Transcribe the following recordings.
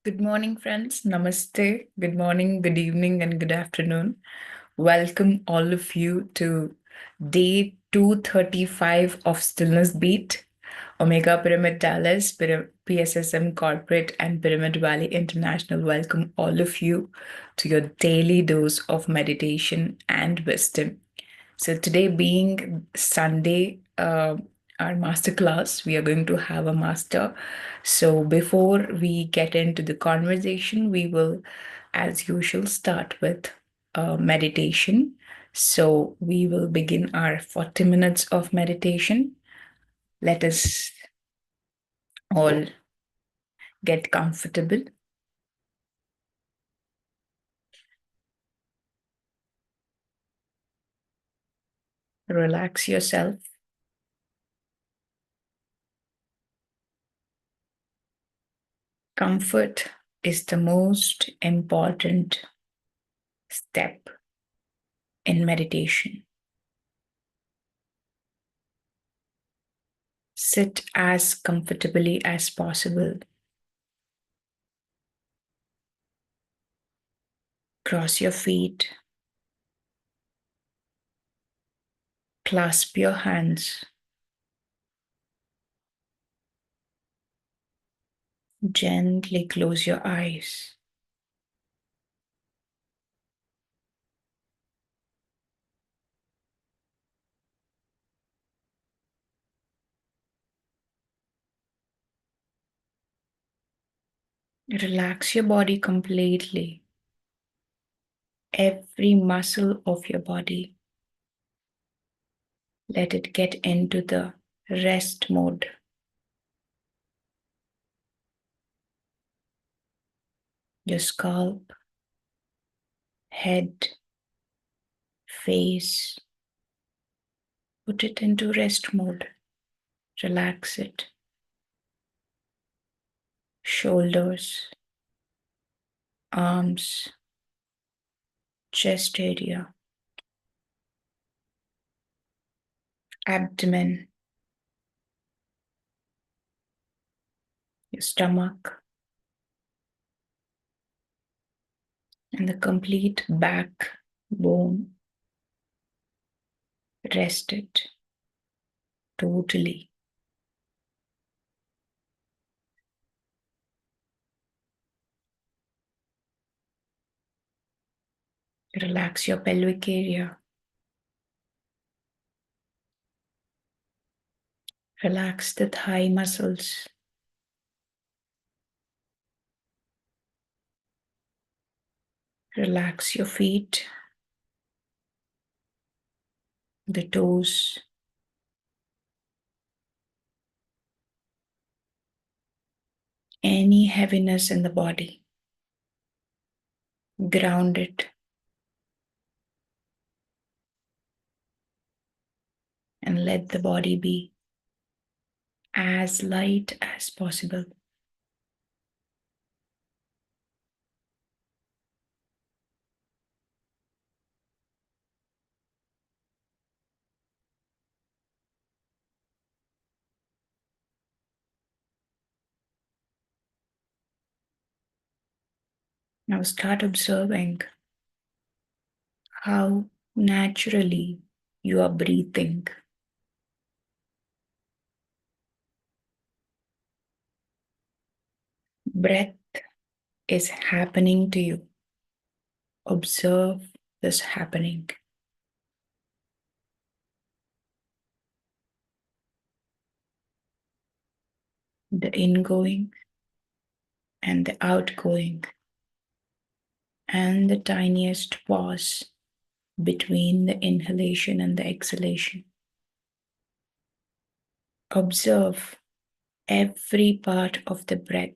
Good morning, friends. Namaste. Good morning, good evening, and good afternoon. Welcome, all of you, to day 235 of Stillness BEAT, Omega Pyramid Dallas, PSSM Corporate, and Pyramid Valley International. Welcome, all of you, to your daily dose of meditation and wisdom. So, today being Sunday, our master class, we are going to have a master. So, before we get into the conversation, we will, as usual, start with meditation. So, we will begin our 40 minutes of meditation. Let us all get comfortable. Relax yourself. Comfort is the most important step in meditation. Sit as comfortably as possible. Cross your feet. Clasp your hands. Gently close your eyes. Relax your body completely. Every muscle of your body. Let it get into the rest mode. Your scalp, head, face. Put it into rest mode. Relax it. Shoulders, arms, chest area, abdomen, your stomach, and the complete backbone. Rest it totally. Relax your pelvic area. Relax the thigh muscles. Relax your feet, the toes, any heaviness in the body. Ground it and let the body be as light as possible. Now start observing how naturally you are breathing. Breath is happening to you. Observe this happening. The ingoing and the outgoing, and the tiniest pause between the inhalation and the exhalation. Observe every part of the breath.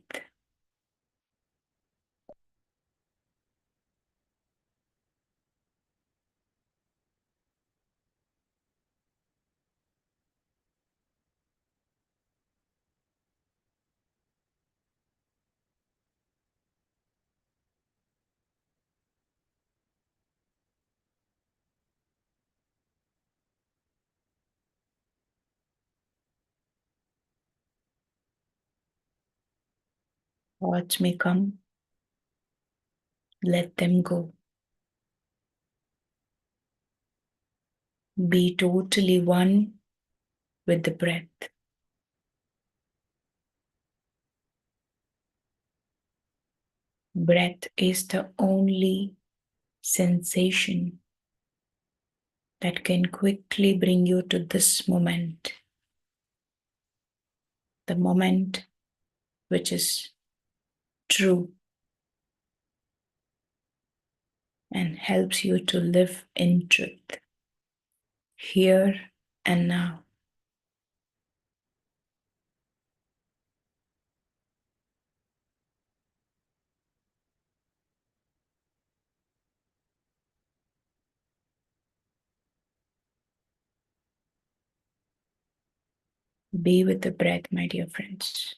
Thoughts may come, Let them go. Be totally one with the breath. Breath is the only sensation that can quickly bring you to this moment. The moment which is true and helps you to live in truth, here and now. Be with the breath, my dear friends.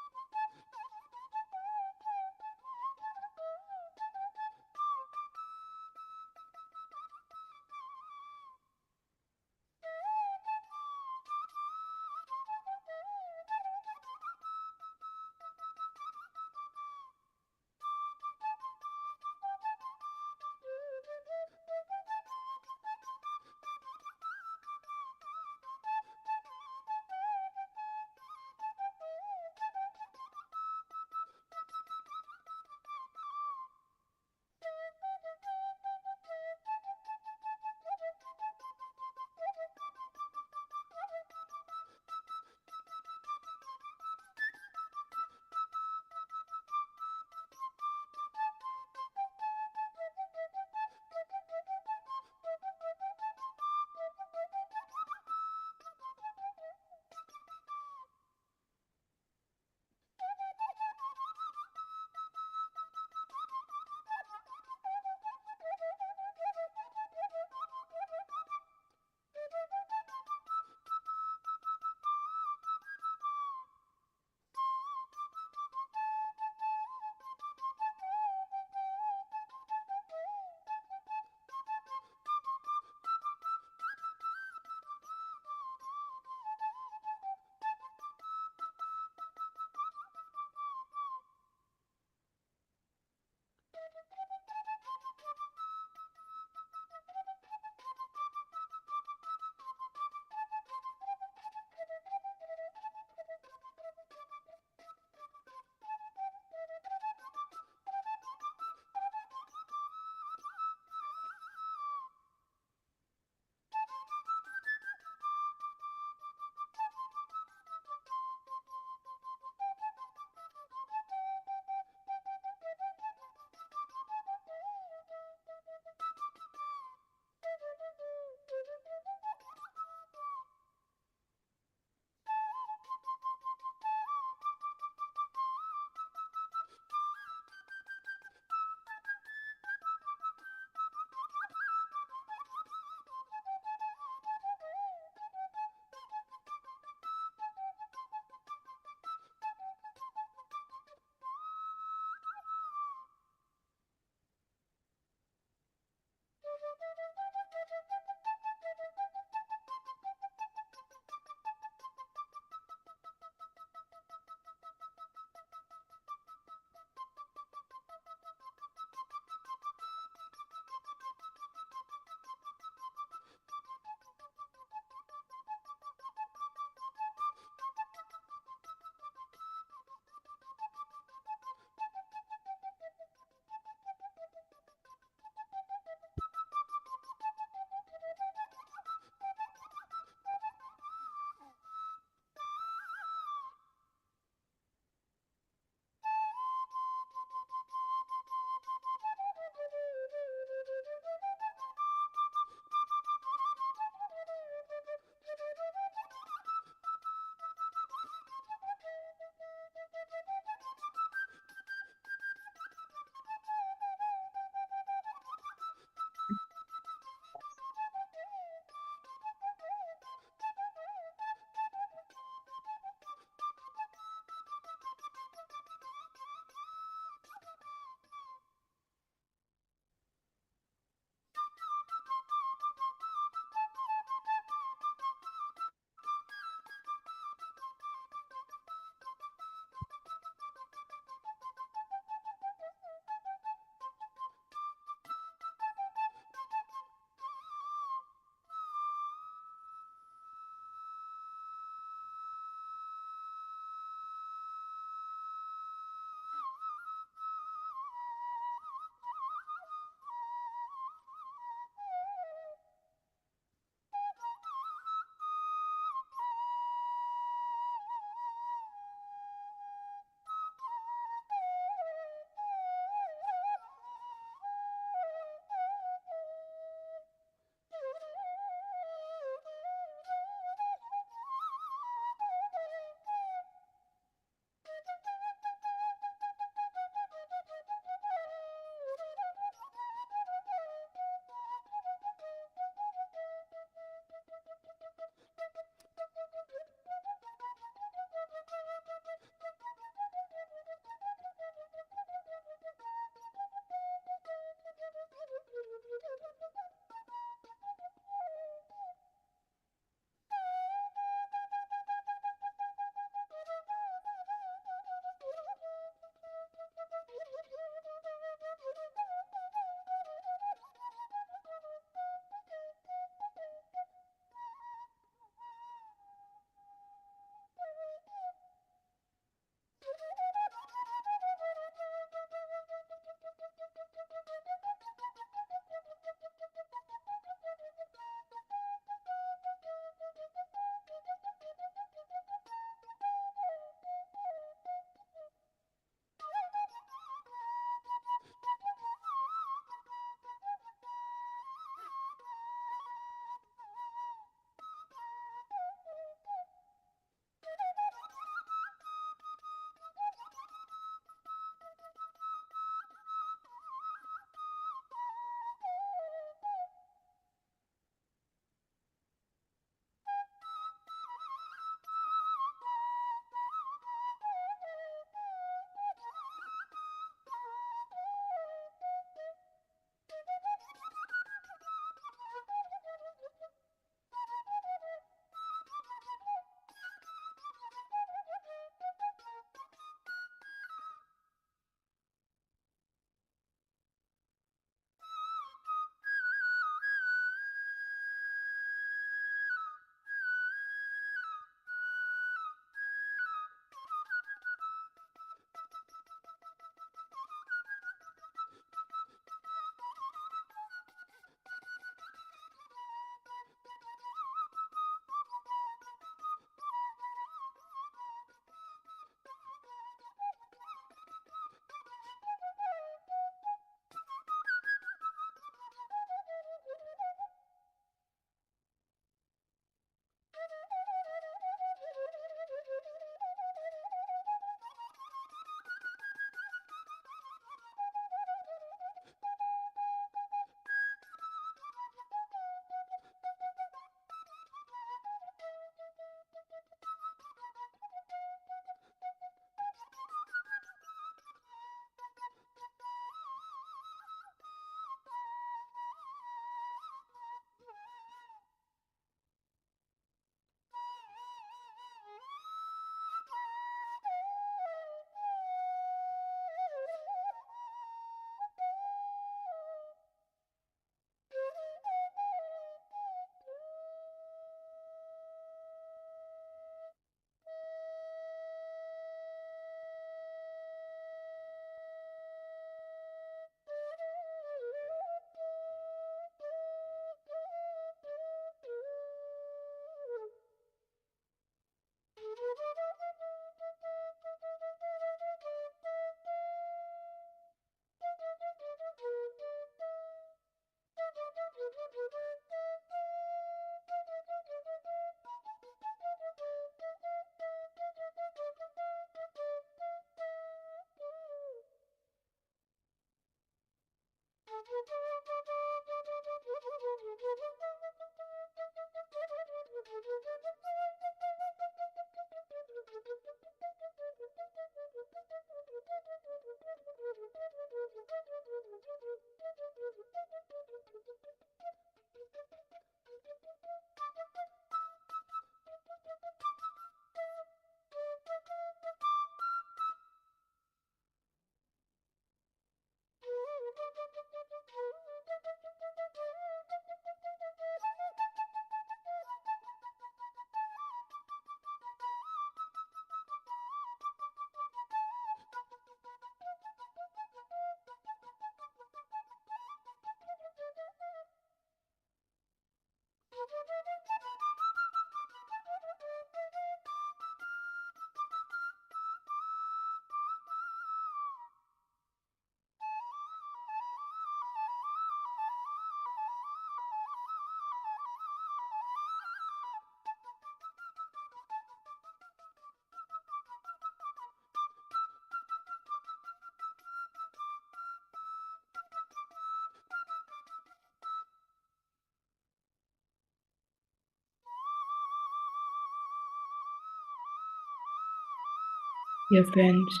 Dear friends,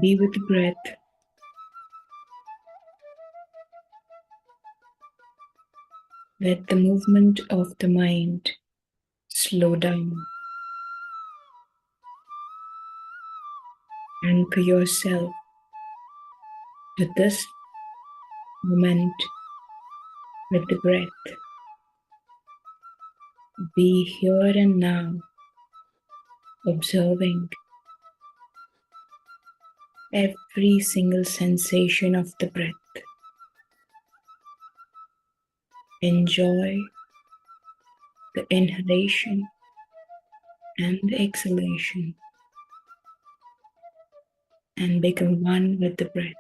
be with the breath. Let the movement of the mind slow down. Anchor yourself to this moment with the breath. Be here and now, observing every single sensation of the breath. Enjoy the inhalation and the exhalation and become one with the breath.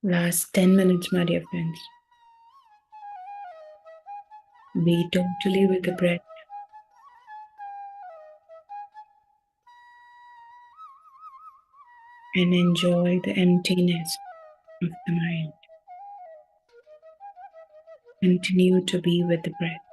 Last 10 minutes, my dear friends. Be totally with the breath and enjoy the emptiness of the mind. Continue to be with the breath.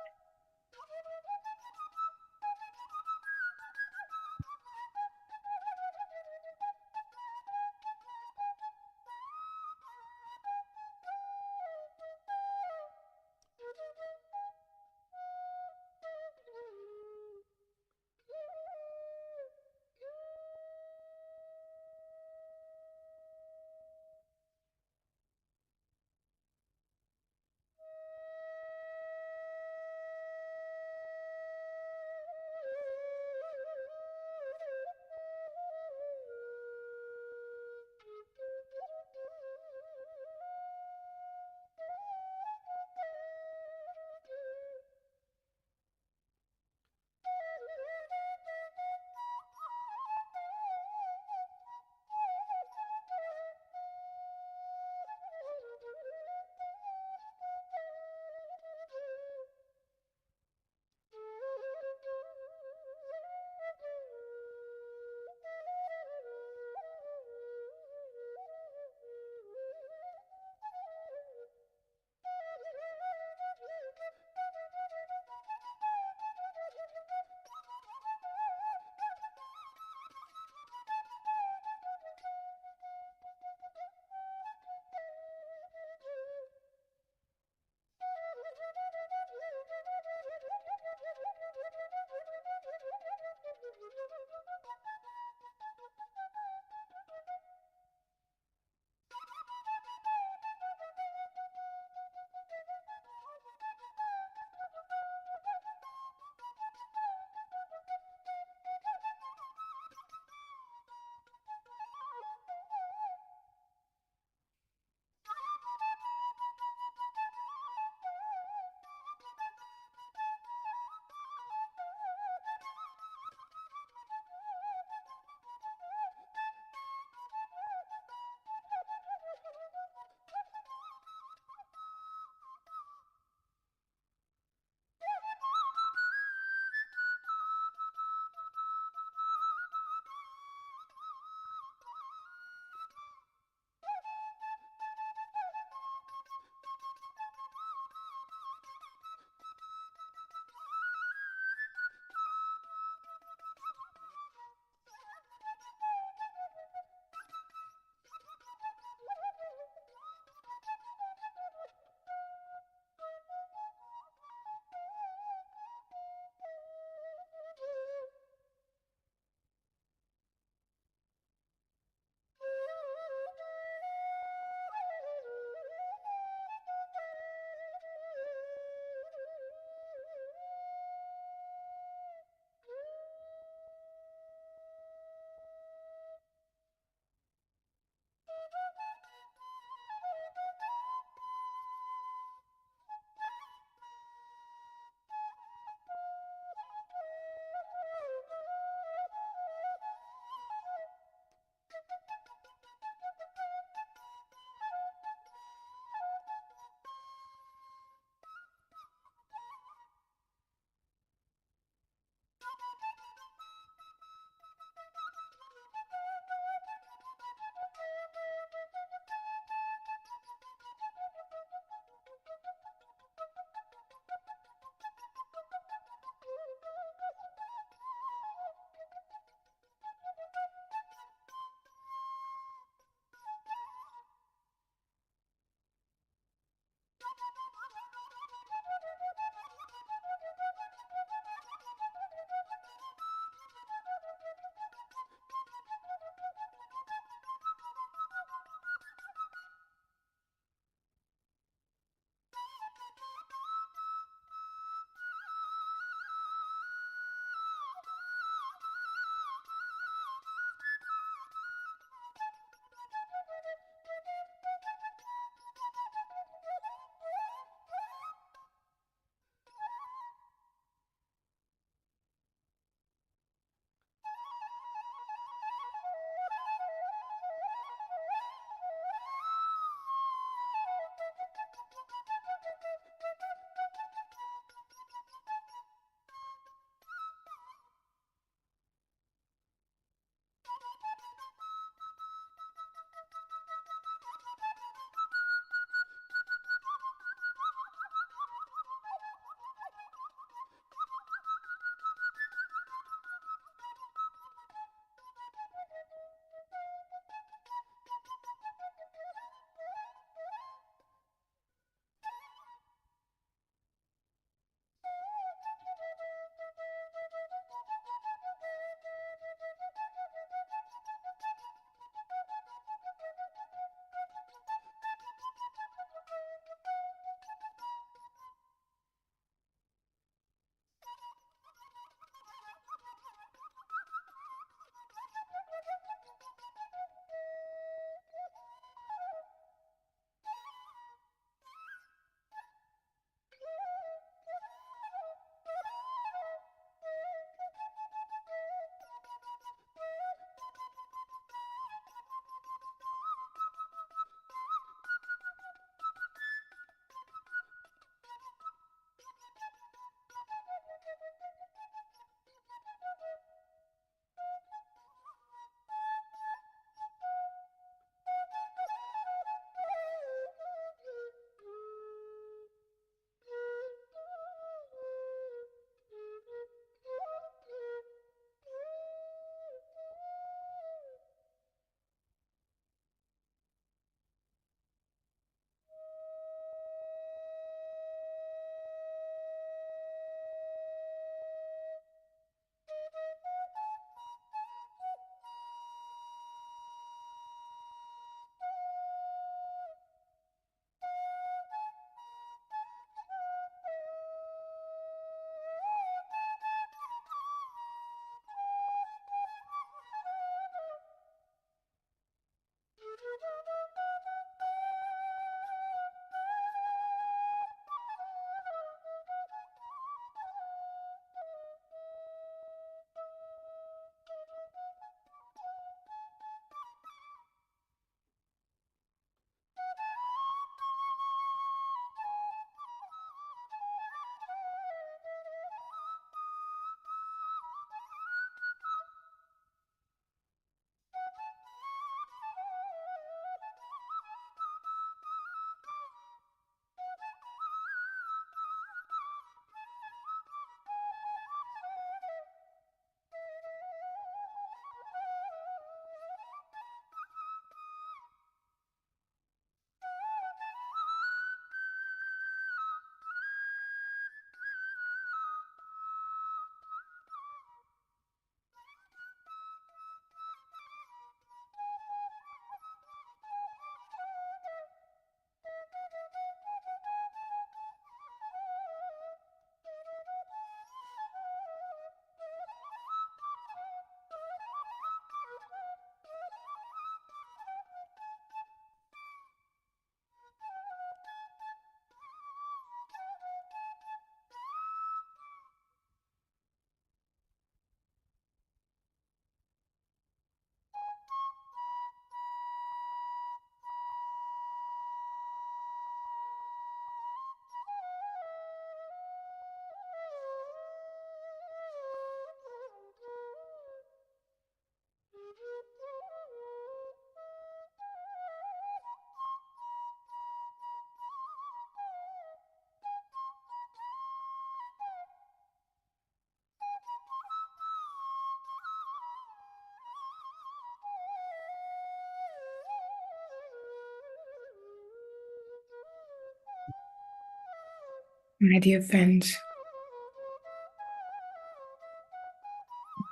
My dear friends,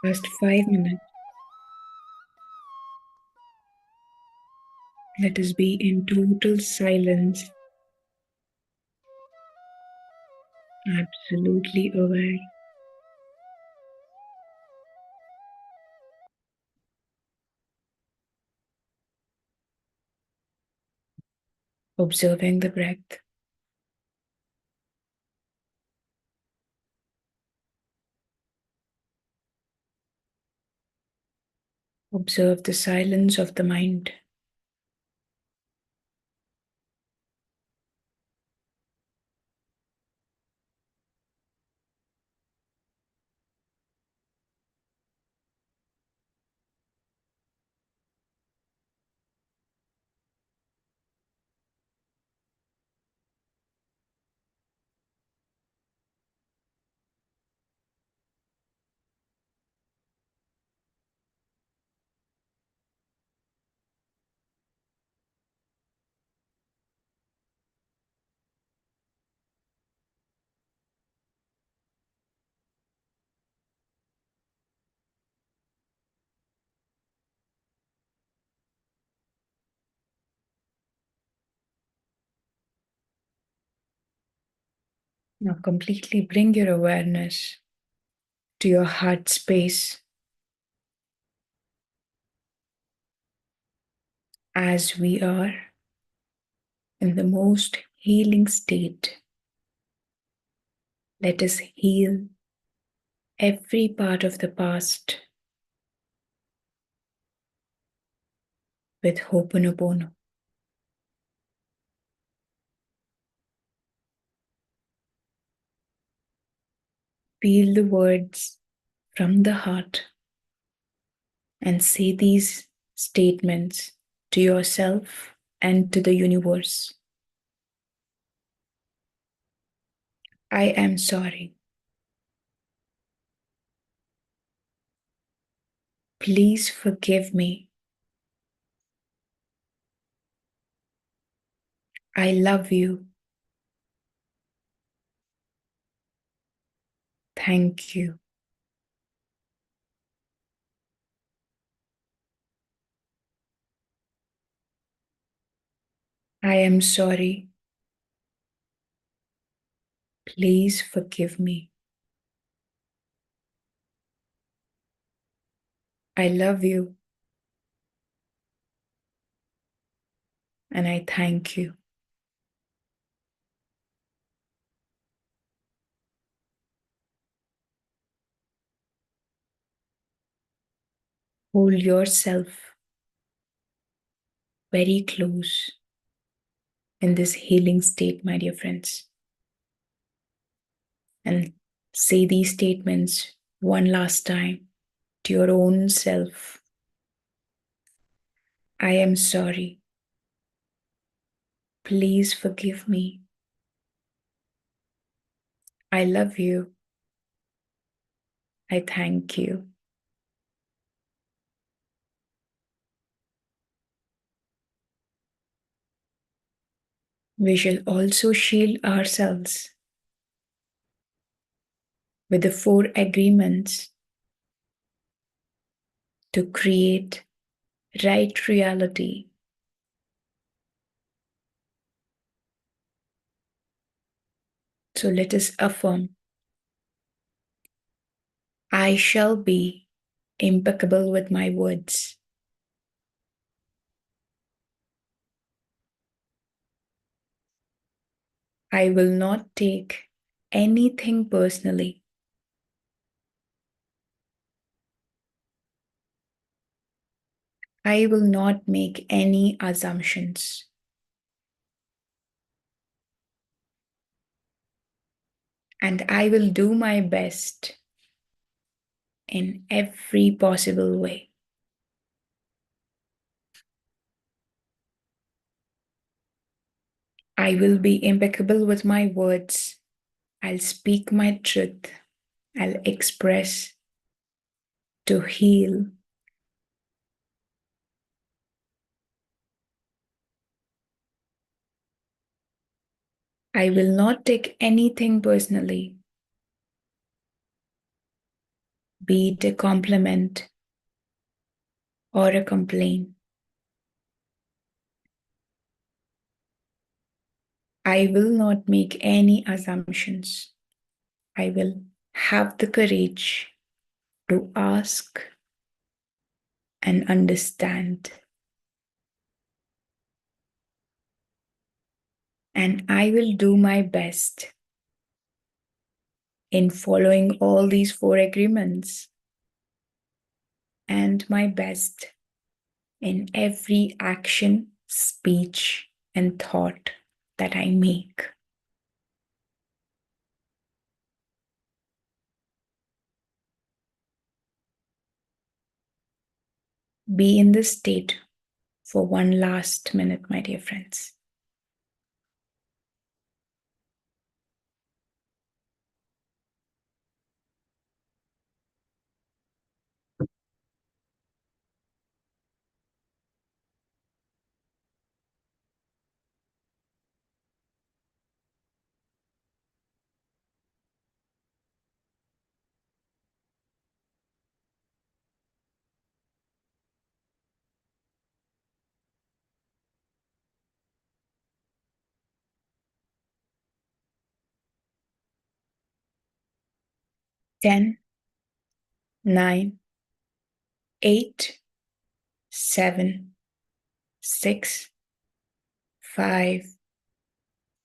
first 5 minutes, let us be in total silence, absolutely aware, observing the breath, observe the silence of the mind. Now completely bring your awareness to your heart space as we are in the most healing state. Let us heal every part of the past with Ho'oponopono. Feel the words from the heart and say these statements to yourself and to the universe. I am sorry. Please forgive me. I love you. Thank you. I am sorry. Please forgive me. I love you and I thank you. Hold yourself very close in this healing state, my dear friends, and say these statements one last time to your own self. I am sorry. Please forgive me. I love you. I thank you. We shall also shield ourselves with the 4 agreements to create right reality. So let us affirm I shall be impeccable with my words. I will not take anything personally. I will not make any assumptions. And I will do my best in every possible way. I will be impeccable with my words. I'll speak my truth. I'll express to heal. I will not take anything personally, be it a compliment or a complaint. I will not make any assumptions. I will have the courage to ask and understand. And I will do my best in following all these four agreements and my best in every action, speech, and thought that I make. Be in this state for one last minute, my dear friends. Ten, nine, eight, seven, six, five,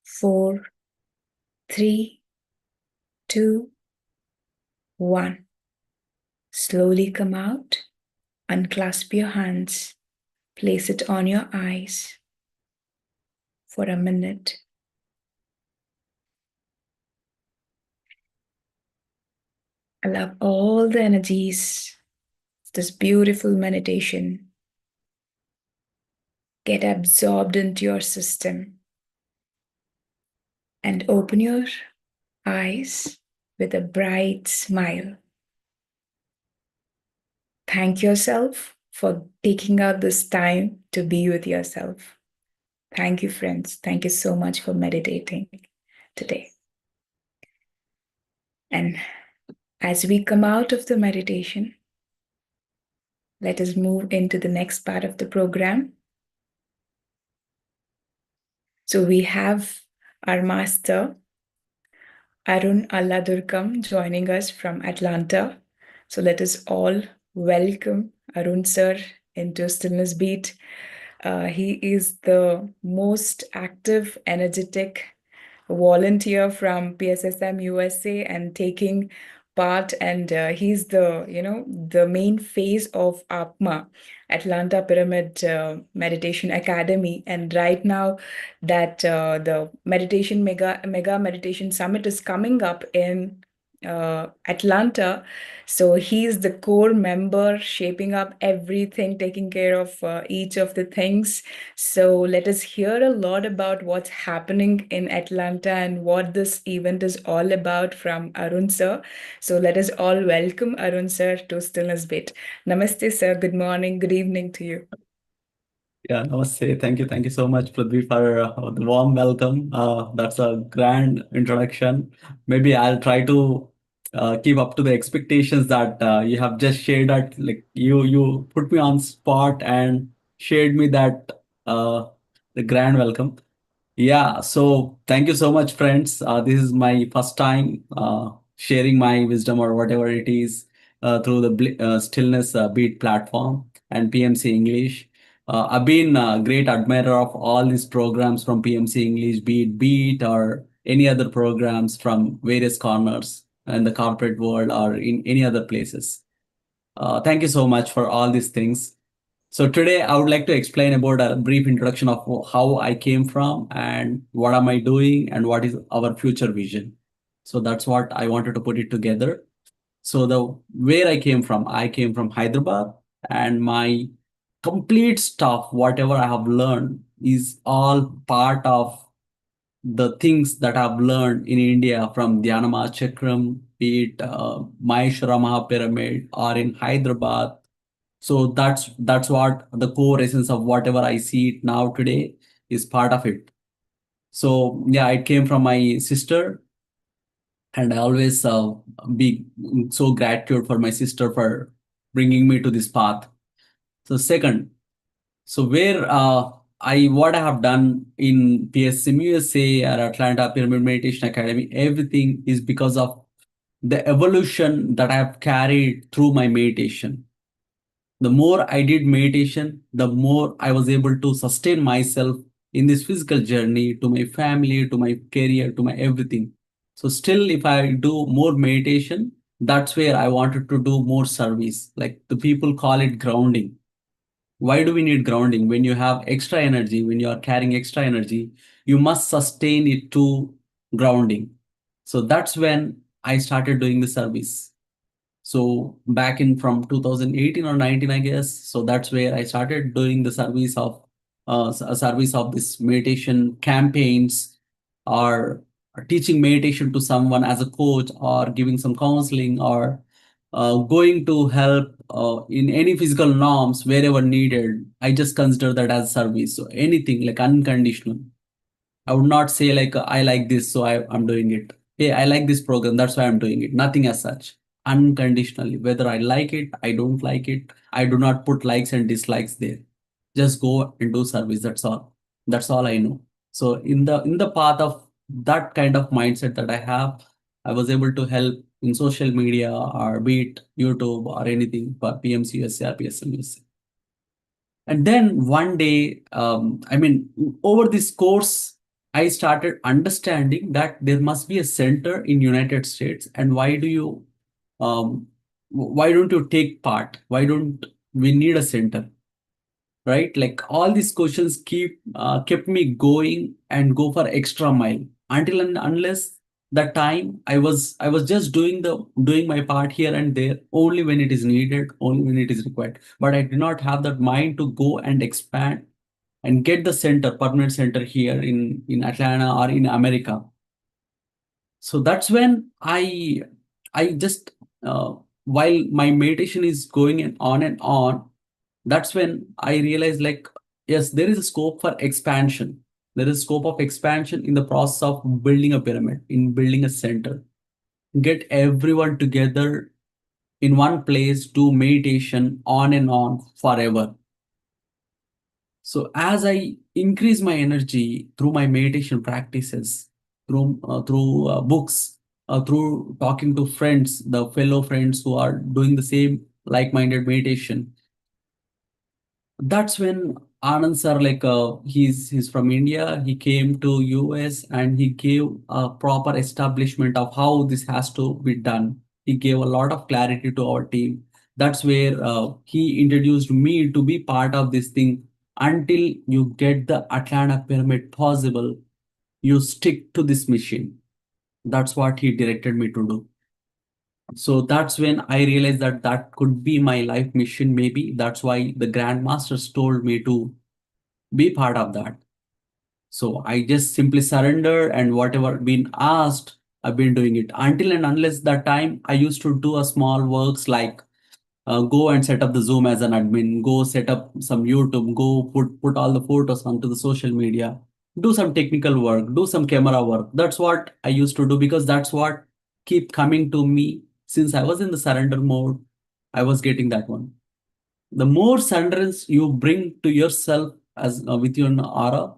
four, three, two, one. Slowly come out, unclasp your hands, place it on your eyes for a minute. Allow all the energies, this beautiful meditation, get absorbed into your system and open your eyes with a bright smile. Thank yourself for taking out this time to be with yourself. Thank you, friends. Thank you so much for meditating today. And as we come out of the meditation, let us move into the next part of the program. So we have our master, Arun Alladurkam, joining us from Atlanta. So let us all welcome Arun sir into Stillness Beat. He is the most active, energetic volunteer from PSSM USA and taking part, and he's the main face of APMA, Atlanta Pyramid Meditation Academy. And right now that the meditation mega meditation summit is coming up in Atlanta, so he's the core member shaping up everything, taking care of each of the things. So let us hear a lot about what's happening in Atlanta and what this event is all about from Arun sir. So let us all welcome Arun sir to Stillness Bit. Namaste, sir. Good morning. Good evening to you. Yeah, namaste. Thank you so much, Prithvi, for the warm welcome. That's a grand introduction. Maybe I'll try to keep up to the expectations that you have just shared. At like you put me on spot and shared me that the grand welcome. Yeah, so thank you so much, friends. This is my first time sharing my wisdom or whatever it is through the Stillness Beat platform and PMC English. I've been a great admirer of all these programs from PMC English, be it Beat or any other programs from various corners in the corporate world or in any other places. Thank you so much for all these things. So today I would like to explain about a brief introduction of how I came from and what am I doing and what is our future vision. So that's what I wanted to put it together. So the where I came from Hyderabad, and my complete stuff, whatever I have learned, is all part of the things that I've learned in India from Dhyanama Chakram, be it Maheshwara Mahapyramid, or in Hyderabad. So that's what the core essence of whatever I see it now today is part of it. So yeah, it came from my sister, and I always be so gratitude for my sister for bringing me to this path. So second, so where I what I have done in PSM USA or Atlanta Pyramid Meditation Academy, everything is because of the evolution that I have carried through my meditation. The more I did meditation, the more I was able to sustain myself in this physical journey, to my family, to my career, to my everything. So still, if I do more meditation, that's where I wanted to do more service. Like the people call it grounding. Why do we need grounding? When you have extra energy, when you are carrying extra energy, you must sustain it to grounding. So that's when I started doing the service. So back in from 2018 or 19, I guess. So that's where I started doing the service of a service of this meditation campaigns, or teaching meditation to someone as a coach, or giving some counseling, or going to help in any physical norms wherever needed. I just consider that as service. So anything like unconditional. I would not say like I like this, so I'm doing it. Hey, I like this program, that's why I'm doing it. Nothing as such. Unconditionally. Whether I like it, I don't like it. I do not put likes and dislikes there. Just go and do service. That's all. That's all I know. So in the path of that kind of mindset that I have, I was able to help in social media, or be it YouTube or anything for PMCUSA or PSMUSA. And then one day, I mean, over this course, I started understanding that there must be a center in United States. And um, why don't you take part? Why don't we need a center? Right? Like all these questions kept me going and go for extra mile, until and unless the time I was just doing my part here and there, only when it is needed, only when it is required. But I did not have that mind to go and expand and get the center, permanent center here in Atlanta or in America. So that's when I just while my meditation is going and on, that's when I realized, like, yes, there is a scope for expansion. There is scope of expansion in the process of building a pyramid, in building a center. Get everyone together in one place, do meditation on and on forever. So as I increase my energy through my meditation practices, through books, through talking to friends, the fellow friends who are doing the same like-minded meditation, that's when Anand sir, like he's from India. He came to US and he gave a proper establishment of how this has to be done. He gave a lot of clarity to our team. That's where he introduced me to be part of this thing. Until you get the Atlanta pyramid possible, you stick to this mission. That's what he directed me to do. So that's when I realized that that could be my life mission. Maybe that's why the grandmasters told me to be part of that. So I just simply surrender, and whatever been asked, I've been doing it. Until and unless that time, I used to do a small works like go and set up the Zoom as an admin, go set up some YouTube, go put all the photos onto the social media, do some technical work, do some camera work. That's what I used to do, because that's what keep coming to me since I was in the surrender mode. I was getting that one. The more surrenderance you bring to yourself as with your aura,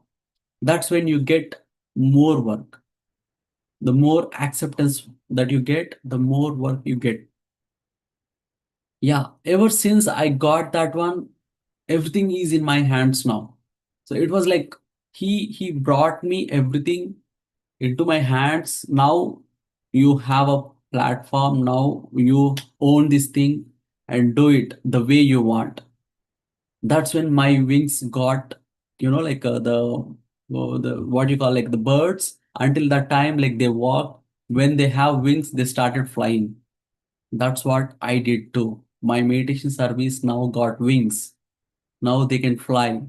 that's when you get more work. The more acceptance that you get, the more work you get. Yeah, ever since I got that one, everything is in my hands now. So it was like he brought me everything into my hands. Now you have a platform. Now you own this thing and do it the way you want. That's when my wings got, like the what you call, like the birds. Until that time, like they walk. When they have wings, they started flying. That's what I did too. My meditation service now got wings. Now they can fly.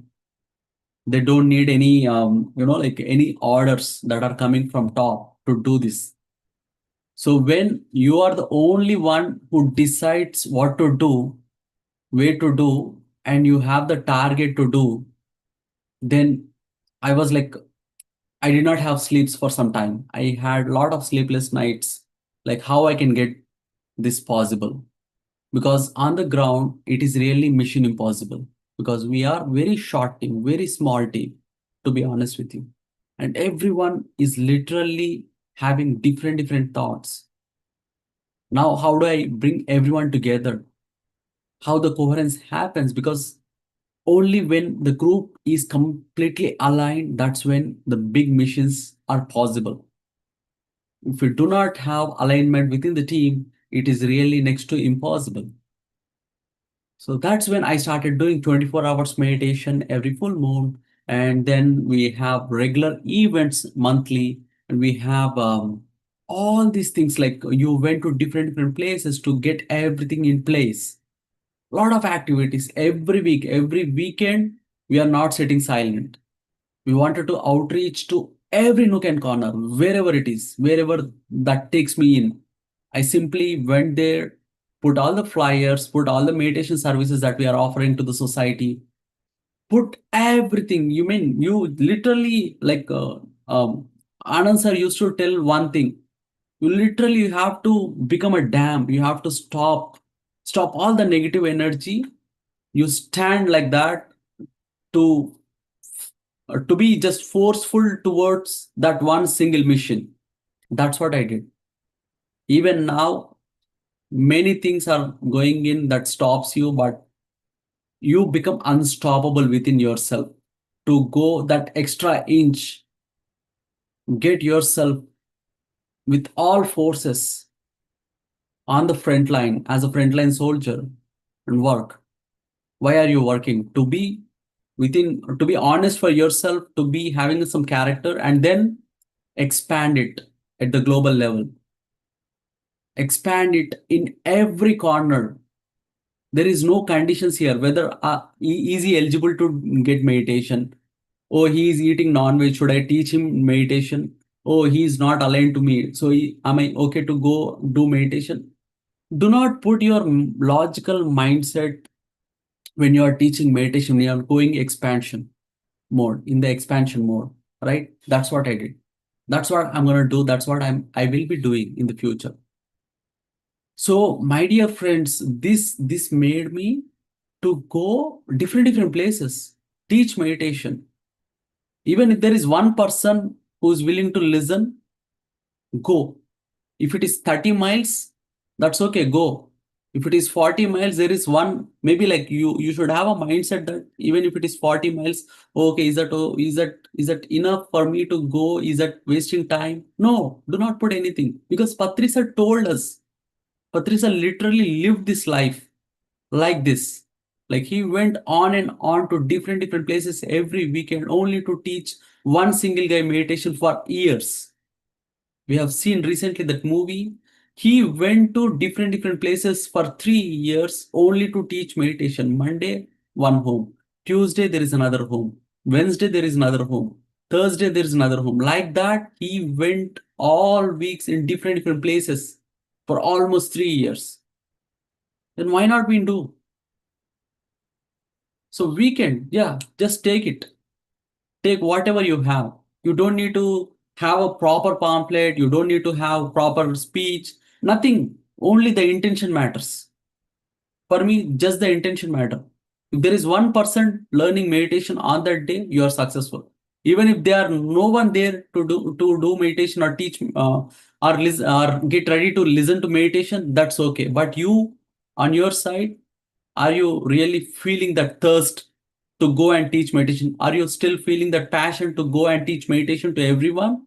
They don't need any like any orders that are coming from top to do this. So when you are the only one who decides what to do, way to do, and you have the target to do, then I was like, I did not have sleeps for some time. I had a lot of sleepless nights, like how I can get this possible. Because on the ground, it is really mission impossible. Because we are very short team, very small team, to be honest with you. And everyone is literally having different thoughts. Now, how do I bring everyone together? How the coherence happens? Because only when the group is completely aligned, that's when the big missions are possible. If we do not have alignment within the team, it is really next to impossible. So that's when I started doing 24 hours meditation every full moon. And then we have regular events monthly, and we have all these things like you went to different places to get everything in place. Lot of activities every week, every weekend. We are not sitting silent. We wanted to outreach to every nook and corner, wherever it is, wherever that takes me in. I simply went there, put all the flyers, put all the meditation services that we are offering to the society, put everything. You mean you literally like Anand sir used to tell one thing. You have to become a dam. You have to stop all the negative energy. You stand like that to to be just forceful towards that one single mission. That's what I did. Even now, many things are going in that stops you, but you become unstoppable within yourself to go that extra inch, get yourself with all forces on the front line as a frontline soldier and work. Why are you working? To be within, to be honest for yourself, to be having some character, and then expand it at the global level, expand it in every corner. There is no conditions here whether is he eligible to get meditation. Oh, he is eating non-veg, should I teach him meditation? Oh, he is not aligned to me, so am I okay to go do meditation? Do not put your logical mindset when you are teaching meditation, when you are going expansion mode, in the expansion mode, right? That's what I did. That's what I'm going to do. That's what I will be doing in the future. So, my dear friends, this made me to go different places, teach meditation. Even if there is one person who is willing to listen, go. If it is 30 miles, that's okay, go. If it is 40 miles, there is one, maybe like you should have a mindset that even if it is 40 miles, okay, is that enough for me to go? Is that wasting time? No, do not put anything, because Patrisa told us. Patricia literally lived this life like this. Like he went on and on to different places every weekend only to teach one single guy meditation for years. We have seen recently that movie. He went to different places for 3 years only to teach meditation. Monday, one home. Tuesday, there is another home. Wednesday, there is another home. Thursday, there is another home. Like that, he went all weeks in different places for almost 3 years. Then why not we do? So weekend, yeah, just take it. Take whatever you have. You don't need to have a proper pamphlet. You don't need to have proper speech. Nothing. Only the intention matters. For me, just the intention matter. If there is one person learning meditation on that day, you are successful. Even if there are no one there to do meditation or teach or listen or get ready to listen to meditation, that's okay. But you on your side, are you really feeling that thirst to go and teach meditation? Are you still feeling that passion to go and teach meditation to everyone?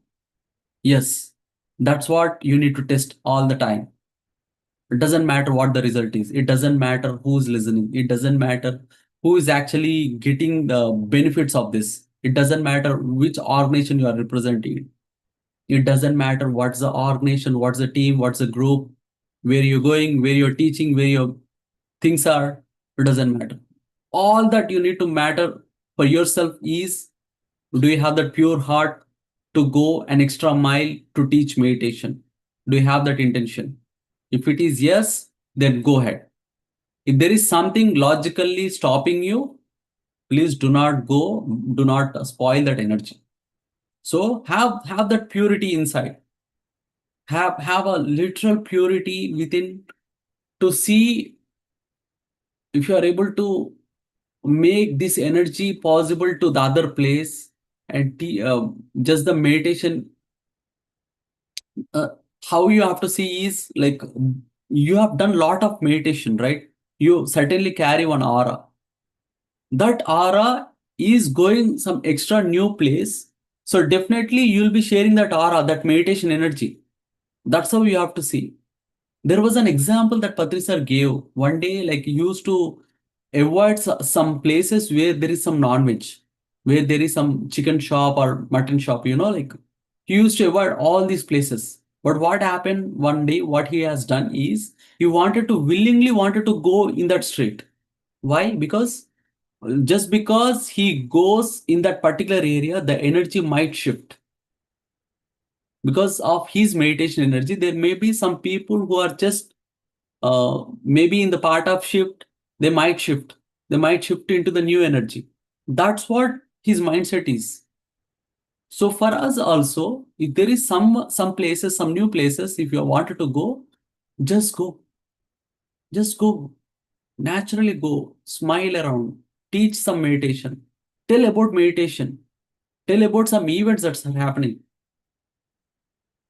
Yes, that's what you need to test all the time. It doesn't matter what the result is. It doesn't matter who's listening. It doesn't matter who is actually getting the benefits of this. It doesn't matter which organization you are representing. It doesn't matter what's the organization, what's the team, what's the group, where you're going, where you're teaching, where your things are. It doesn't matter. All that you need to matter for yourself is, do you have that pure heart to go an extra mile to teach meditation? Do you have that intention? If it is yes, then go ahead. If there is something logically stopping you, please do not go, do not spoil that energy. So have that purity inside. Have a literal purity within to see if you are able to make this energy possible to the other place. And just the meditation, uh, how you have to see is like you have done lot of meditation, right? You certainly carry one aura. That aura is going some extra new place. So definitely you'll be sharing that aura, that meditation energy. That's how you have to see. There was an example that Patri sir gave. One day, like he used to avoid some places where there is some non-veg, where there is some chicken shop or mutton shop, like he used to avoid all these places. But what happened one day, what he has done is he willingly wanted to go in that street. Why? Because just because he goes in that particular area, the energy might shift. Because of his meditation energy, there may be some people who are just maybe in the part of shift, they might shift. They might shift into the new energy. That's what his mindset is. So for us also, if there is some places, some new places, if you wanted to go, just go. Just go. Naturally go. Smile around. Teach some meditation. Tell about meditation. Tell about some events that are happening.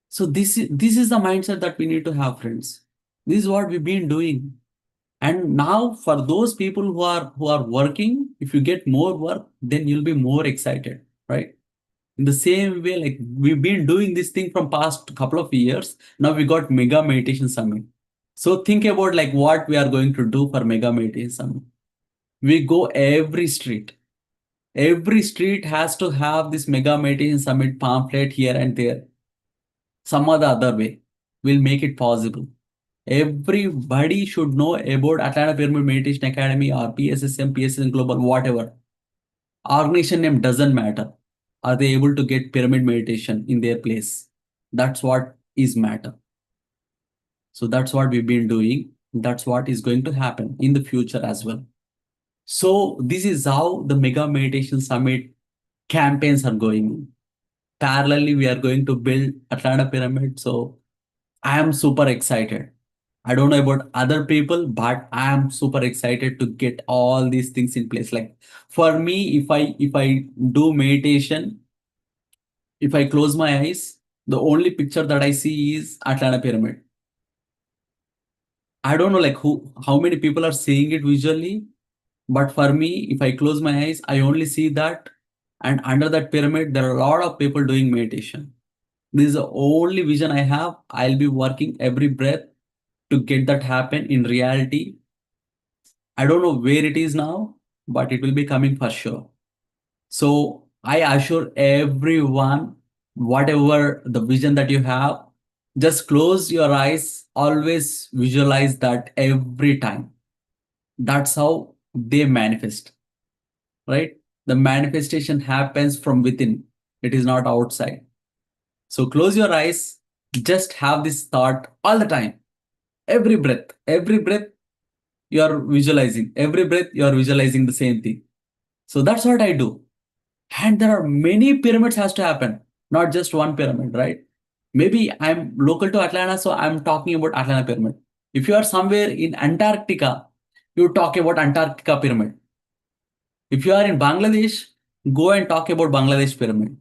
So this is the mindset that we need to have, friends. This is what we've been doing. And now for those people who are working, if you get more work, then you'll be more excited, right? In the same way, like we've been doing this thing from past couple of years. Now we got Mega Meditation Summit. So think about like what we are going to do for Mega Meditation Summit. We go every street. Every street has to have this Mega Meditation Summit pamphlet here and there. Some other way will make it possible. Everybody should know about Atlanta Pyramid Meditation Academy or PSSM Global, whatever. Organization name doesn't matter. Are they able to get pyramid meditation in their place? That's what is matter. So that's what we've been doing. That's what is going to happen in the future as well. So this is how the Mega Meditation Summit campaigns are going. Parallelly, we are going to build Atlanta Pyramid. So I am super excited. I don't know about other people, but I am super excited to get all these things in place. Like for me, if I do meditation, if I close my eyes, the only picture that I see is Atlanta Pyramid. I don't know like how many people are seeing it visually, but for me, if I close my eyes, I only see that. And under that pyramid, there are a lot of people doing meditation. This is the only vision I have. I'll be working every breath to get that happen in reality. I don't know where it is now, but it will be coming for sure. So I assure everyone, whatever the vision that you have, just close your eyes, always visualize that every time. That's how they manifest, right? The manifestation happens from within, it is not outside. So close your eyes, just have this thought all the time. Every breath, you are visualizing. Every breath, you are visualizing the same thing. So that's what I do. And there are many pyramids has to happen, not just one pyramid, right? Maybe I'm local to Atlanta, so I'm talking about Atlanta pyramid. If you are somewhere in Antarctica, you talk about Antarctica pyramid. If you are in Bangladesh, go and talk about Bangladesh pyramid.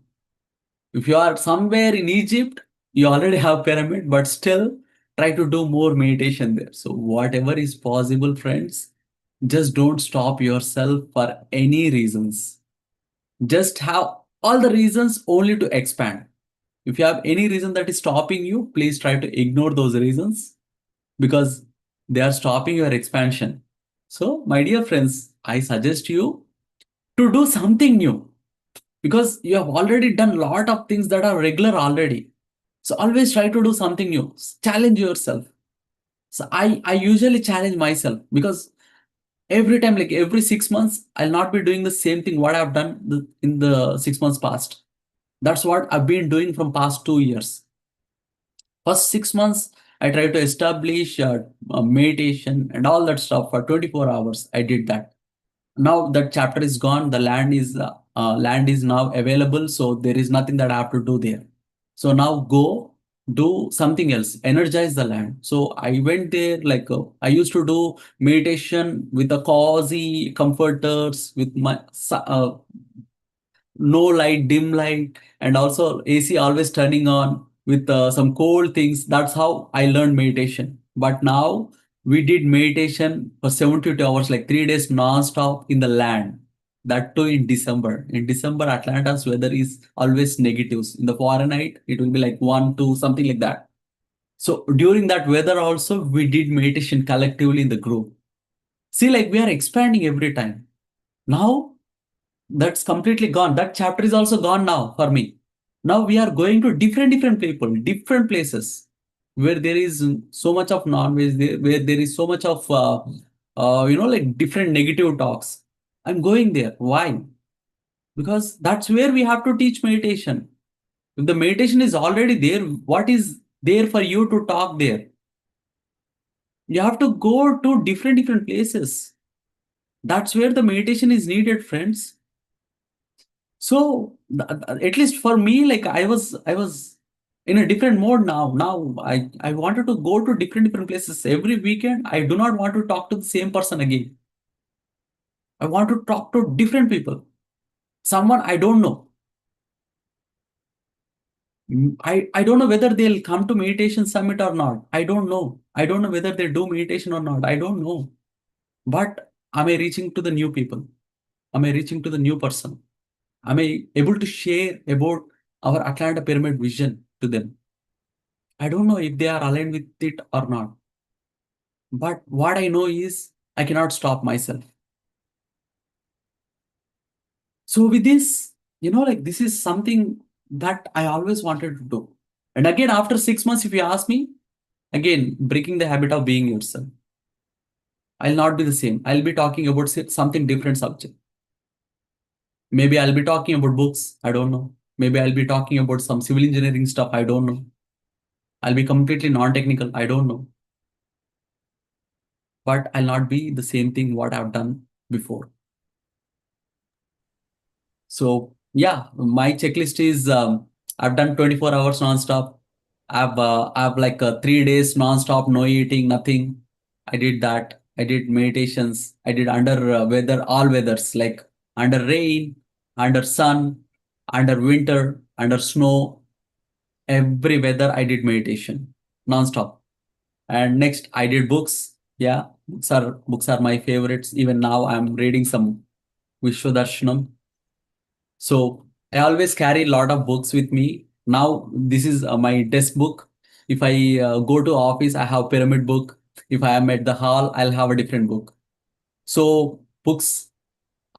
If you are somewhere in Egypt, you already have pyramid, but still try to do more meditation there. So whatever is possible, friends, just don't stop yourself for any reasons. Just have all the reasons only to expand. If you have any reason that is stopping you, please try to ignore those reasons because they are stopping your expansion. So, my dear friends, I suggest you to do something new because you have already done a lot of things that are regular already. So, always try to do something new. Challenge yourself. So, I usually challenge myself because every time, like every 6 months, I'll not be doing the same thing what I've done in the 6 months past. That's what I've been doing from past 2 years. First 6 months, I tried to establish meditation and all that stuff for 24 hours. I did that. Now that chapter is gone. The land is land is now available, so there is nothing that I have to do there. So now go do something else, energize the land. So I went there, like I used to do meditation with the cozy comforters, with my no light, dim light, and also AC always turning on with some cold things. That's how I learned meditation. But now we did meditation for 72 hours, like 3 days non-stop in the land. That too in December. In December, Atlanta's weather is always negatives. In the Fahrenheit, it will be like 1, 2, something like that. So during that weather also, we did meditation collectively in the group. See, like we are expanding every time. Now that's completely gone. That chapter is also gone now for me. Now we are going to different people, different places where there is so much of non-veg, where there is so much of like different negative talks. I'm going there. Why? Because that's where we have to teach meditation. If the meditation is already there, what is there for you to talk there? You have to go to different places. That's where the meditation is needed, friends. So at least for me, like I was in a different mode now. Now I wanted to go to different places every weekend. I do not want to talk to the same person again. I want to talk to different people. Someone I don't know. I don't know whether they'll come to meditation summit or not. I don't know. I don't know whether they do meditation or not. I don't know. But am I reaching to the new people? Am I reaching to the new person? Am I able to share about our Atlanta Pyramid vision to them? I don't know if they are aligned with it or not. But what I know is I cannot stop myself. So with this, like this is something that I always wanted to do. And again, after 6 months, if you ask me, again, breaking the habit of being yourself. I'll not be the same. I'll be talking about something different subject. Maybe I'll be talking about books. I don't know. Maybe I'll be talking about some civil engineering stuff. I don't know. I'll be completely non-technical. I don't know. But I'll not be the same thing what I've done before. So yeah, my checklist is I've done 24 hours non-stop. I've like 3 days non-stop, no eating, nothing. I did that. I did meditations. I did under weather, all weathers, like under rain, under sun, under winter, under snow, every weather I did meditation non-stop. And next I did books. Yeah, books are my favorites. Even now I'm reading some Vishwadarshanam. So I always carry a lot of books with me. Now this is my desk book. If I go to office, I have pyramid book. If I am at the hall, I'll have a different book. So books,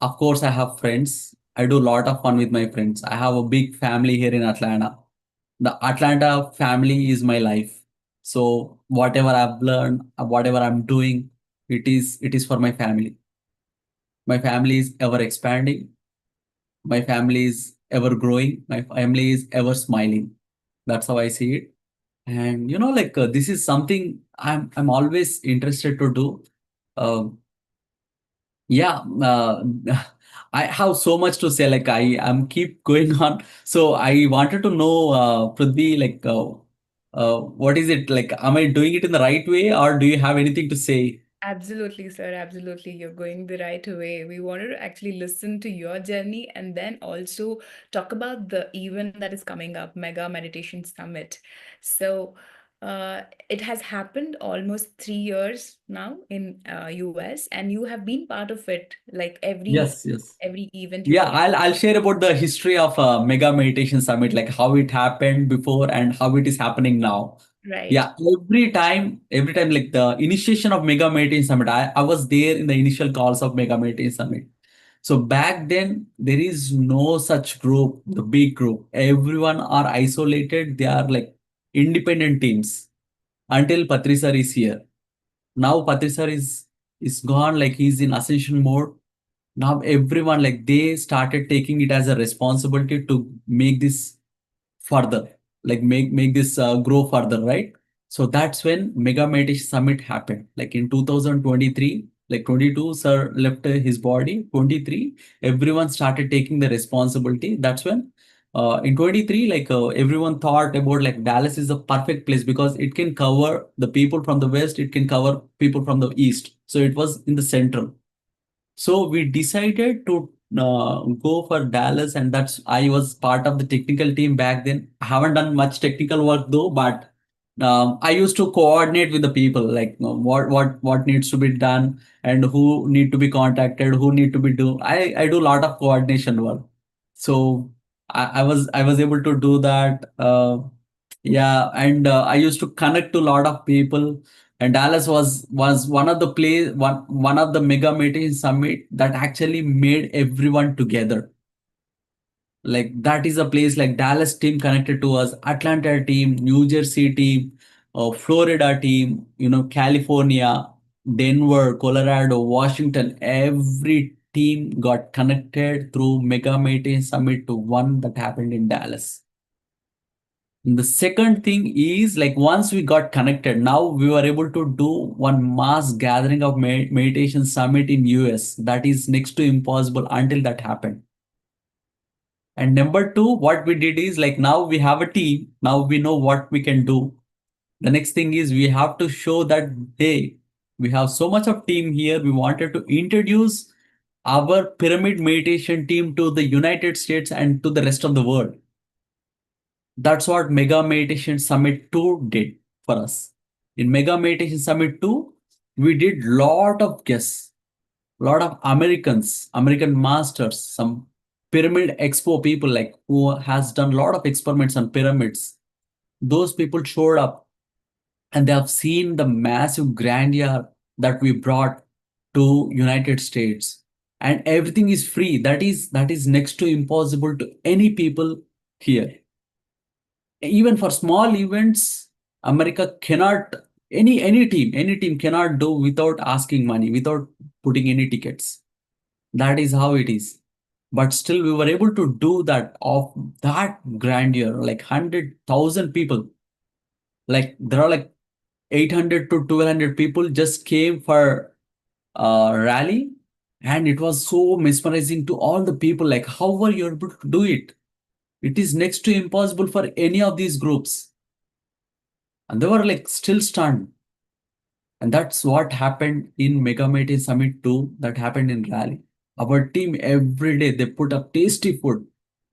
of course, I have friends. I do a lot of fun with my friends. I have a big family here in Atlanta. The Atlanta family is my life. So whatever I've learned, whatever I'm doing, it is for my family. My family is ever expanding. My family is ever growing. My family is ever smiling. That's how I see it. And like this is something I'm always interested to do. Uh, yeah, I have so much to say. Like I'm keep going on. So I wanted to know, Prithvi, like what is it like? Am I doing it in the right way, or do you have anything to say? Absolutely, sir. Absolutely. You're going the right way. We wanted to actually listen to your journey and then also talk about the event that is coming up, Mega Meditation Summit. So, it has happened almost 3 years now in US, and you have been part of it. Like Yes, yes. every event you Yeah, came. I'll share about the history of Mega Meditation Summit, like how it happened before and how it is happening now. Right. Yeah, every time, like the initiation of Mega Meditation Summit, I was there in the initial calls of Mega Meditation Summit. So back then, there is no such group, the big group. Everyone are isolated. They are like independent teams until Patrisar is here. Now Patrisar is gone, like he's in ascension mode. Now everyone, like they started taking it as a responsibility to make this further, like make this grow further, right? So that's when Mega Meditation Summit happened, like in 2023, Like 22, sir left his body. 23, everyone started taking the responsibility. That's when in 23, everyone thought about like Dallas is a perfect place because it can cover the people from the west, it can cover people from the east. So it was in the central. So we decided to go for Dallas, and that's I was part of the technical team back then. I haven't done much technical work though, but I used to coordinate with the people, like what needs to be done and who need to be contacted, who need to be do. I do a lot of coordination work, so I was able to do that. Yeah, and I used to connect to a lot of people, and Dallas was one of the one of the mega meeting summit that actually made everyone together. Like that is a place like Dallas team connected to us, Atlanta team, New Jersey team, Florida team, California, Denver, Colorado, Washington. Every team got connected through mega meeting summit to one that happened in Dallas. The second thing is like once we got connected, now we were able to do one mass gathering of meditation summit in US. That is next to impossible until that happened. And number two, what we did is like now we have a team. Now we know what we can do. The next thing is we have to show that hey, we have so much of team here. We wanted to introduce our pyramid meditation team to the United States and to the rest of the world. That's what Mega Meditation Summit 2 did for us. In Mega Meditation Summit 2, we did lot of guests, lot of Americans, American masters, some pyramid expo people like who has done a lot of experiments on pyramids. Those people showed up and they have seen the massive grandeur that we brought to United States. And everything is free. That is next to impossible to any people here. Even for small events, America cannot, any team cannot do without asking money, without putting any tickets. That is how it is. But still we were able to do that of that grandeur, like 100,000 people. Like there are like 800 to 1200 people just came for rally, and it was so mesmerizing to all the people. Like how were you able to do it? It is next to impossible for any of these groups. And they were like still stunned. And that's what happened in Megamate Summit 2, that happened in Raleigh. Our team every day they put up tasty food.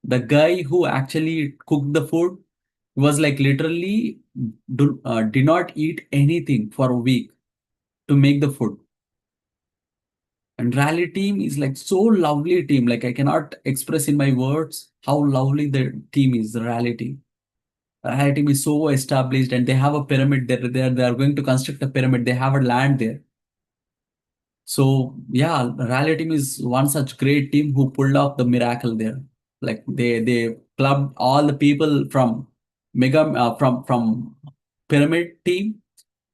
The guy who actually cooked the food was like literally did not eat anything for a week to make the food. And Raleigh team is like so lovely team. Like I cannot express in my words how lovely the team is, the Raleigh team. Raleigh team is so established and they have a pyramid there. They are going to construct a pyramid. They have a land there. So yeah, Raleigh team is one such great team who pulled off the miracle there. Like they clubbed all the people from from pyramid team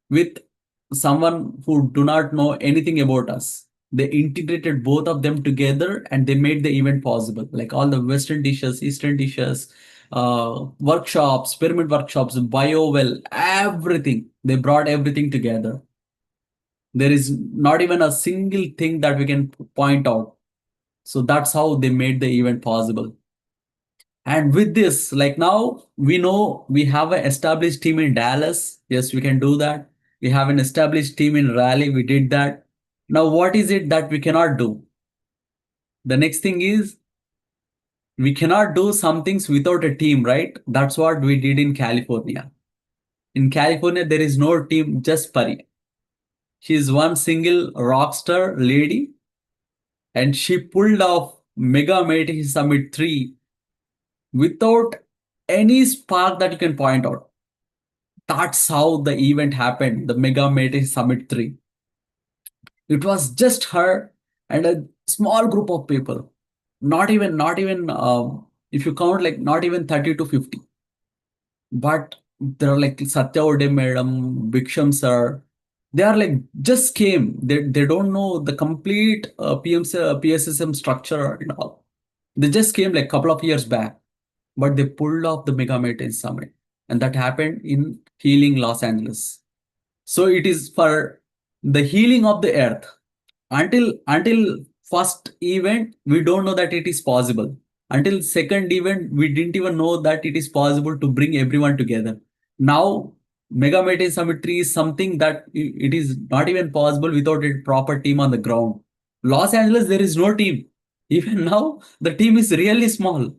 with someone who do not know anything about us. They integrated both of them together and they made the event possible. Like all the Western dishes, Eastern dishes, workshops, pyramid workshops, bio well, everything. They brought everything together. There is not even a single thing that we can point out. So that's how they made the event possible. And with this, like now we know we have an established team in Dallas. Yes, we can do that. We have an established team in Raleigh. We did that. Now, what is it that we cannot do? The next thing is we cannot do some things without a team, right? That's what we did in California. In California, there is no team, just Pari. She is one single rock star lady, and she pulled off Mega Mate Summit 3 without any spark that you can point out. That's how the event happened, the Mega Mate Summit 3. It was just her and a small group of people. Not even, if you count, like not even 30 to 50. But there are like Satya Ode Madam, Biksham sir. They are like just came. They don't know the complete PSSM structure and all. They just came like couple of years back, but they pulled off the Mega Meeting Summit. And that happened in Healing Los Angeles. So it is for the healing of the earth. Until first event we don't know that it is possible. Until second event we didn't even know that it is possible to bring everyone together. Now Mega Meeting Summit 3 is something that it is not even possible without a proper team on the ground. Los Angeles, there is no team. Even now the team is really small,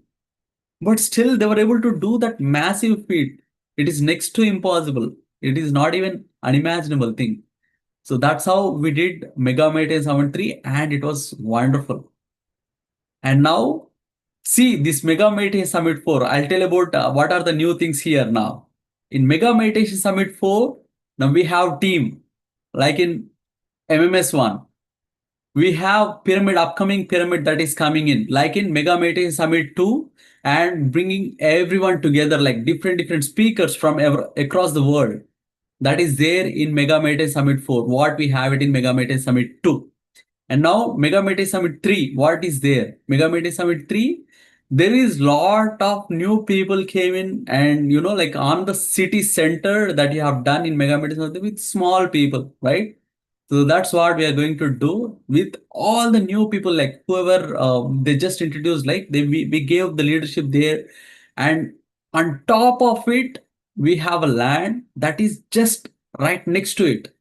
but still they were able to do that massive feat. It is next to impossible. It is not even unimaginable thing. So that's how we did Mega Mate 73, and it was wonderful. And now, see this Mega Meditation Summit 4. I'll tell about what are the new things here now. In Mega Meditation Summit 4, now we have team. Like in MMS 1, we have pyramid, upcoming pyramid that is coming in. Like in Mega Meditation Summit 2, and bringing everyone together, like different speakers from across the world. That is there in Mega Meditation Summit 4. What we have it in Mega Meditation Summit 2. And now Mega Mete Summit 3, what is there? Mega Mete Summit 3, there is lot of new people came in, and like on the city center that you have done in Mega Mete Summit with small people, right? So that's what we are going to do with all the new people, like whoever they just introduced, like we gave the leadership there. And on top of it, we have a land that is just right next to it.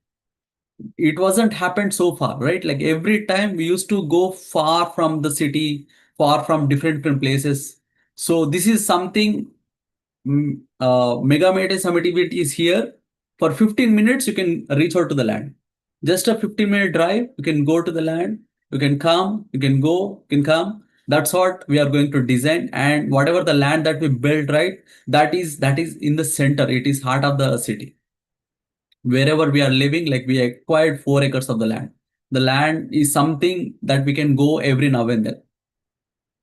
It wasn't happened so far, right? Like every time we used to go far from the city, far from different places. So this is something. Mega Mete Summit is here. For 15 minutes you can reach out to the land. Just a 15-minute drive, you can go to the land, you can come, you can go, you can come. That's what we are going to design. And whatever the land that we build, right, that is in the center. It is heart of the city. Wherever we are living, like we acquired 4 acres of the land. The land is something that we can go every now and then.